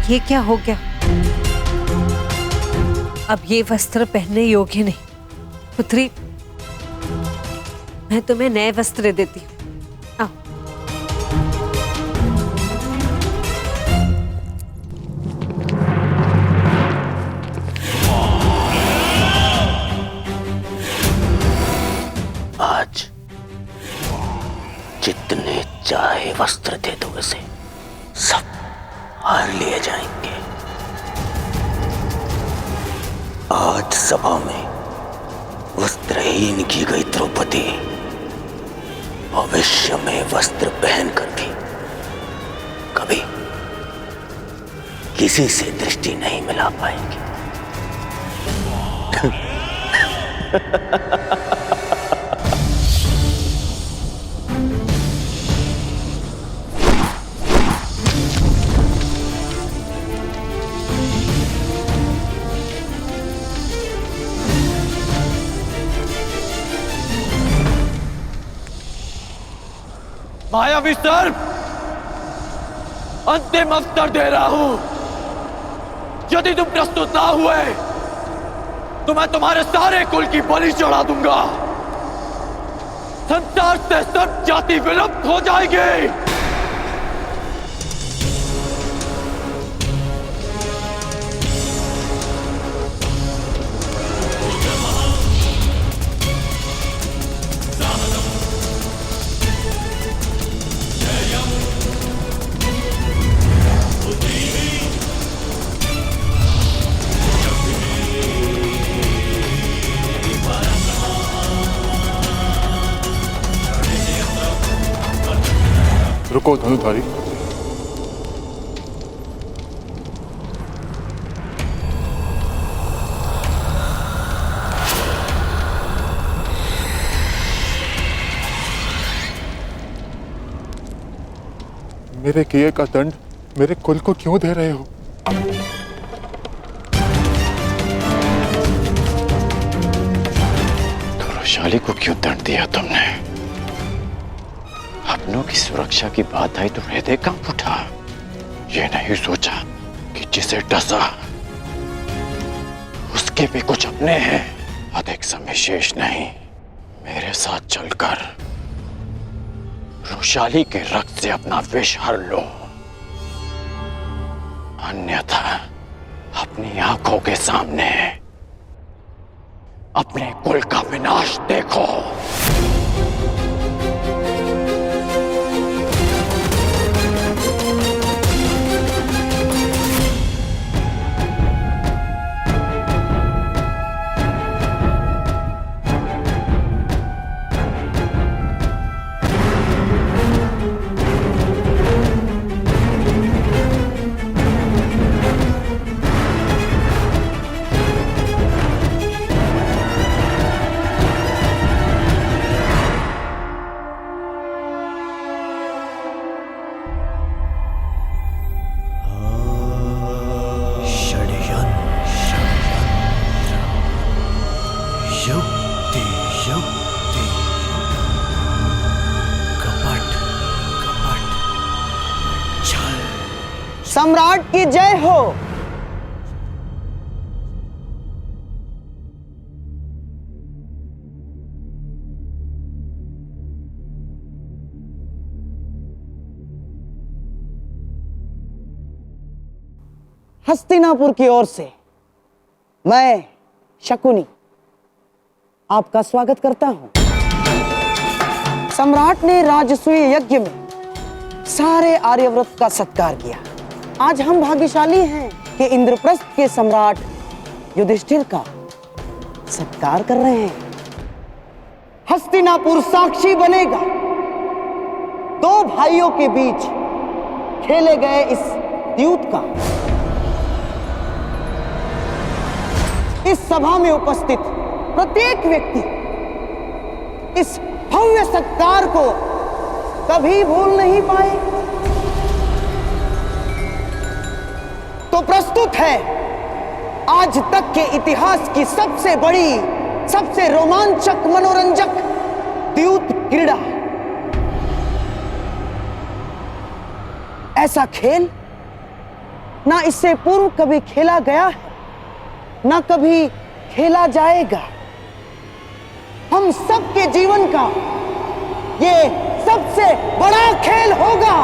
ये क्या हो गया? अब ये वस्त्र पहनने योग्य नहीं। पुत्री, मैं तुम्हें नए वस्त्र देती हूँ। आओ। आज जितने चाहे वस्त्र दे दो उसे, सब हार लिए जाएंगे। आज सभा में वस्त्रहीन की गई द्रौपदी भविष्य में वस्त्र पहनकर भी कभी किसी से दृष्टि नहीं मिला पाएंगी। मायावी सर्प, अंतिम अवसर दे रहा हूं। यदि तुम प्रस्तुत ना हुए तो मैं तुम्हारे सारे कुल की बलि चढ़ा दूंगा। संसार से सब जाति विलुप्त हो जाएगी। रुको धनुधारी, मेरे किए का दंड मेरे कुल को क्यों दे रहे हो? धनुषाली को क्यों दंड दिया तुमने? अपनों की सुरक्षा की बात आई तो हृदय कांप उठा। ये नहीं सोचा कि जिसे डसा उसके भी कुछ अपने हैं। अधिक समय शेष नहीं, मेरे साथ चलकर रुशाली के रक्त से अपना विष हर लो, अन्यथा अपनी आंखों के सामने अपने कुल का विनाश देखो। सम्राट की जय हो। हस्तिनापुर की ओर से मैं शकुनी आपका स्वागत करता हूं। सम्राट ने राजसूय यज्ञ में सारे आर्यव्रत का सत्कार किया। आज हम भाग्यशाली हैं कि इंद्रप्रस्थ के सम्राट युधिष्ठिर का सत्कार कर रहे हैं। हस्तिनापुर साक्षी बनेगा दो भाइयों के बीच खेले गए इस द्यूत का। इस सभा में उपस्थित प्रत्येक व्यक्ति इस भव्य सत्कार को कभी भूल नहीं पाए। तो प्रस्तुत है आज तक के इतिहास की सबसे बड़ी, सबसे रोमांचक, मनोरंजक द्यूत क्रीड़ा। ऐसा खेल ना इससे पूर्व कभी खेला गया है, ना कभी खेला जाएगा। हम सबके जीवन का ये सबसे बड़ा खेल होगा।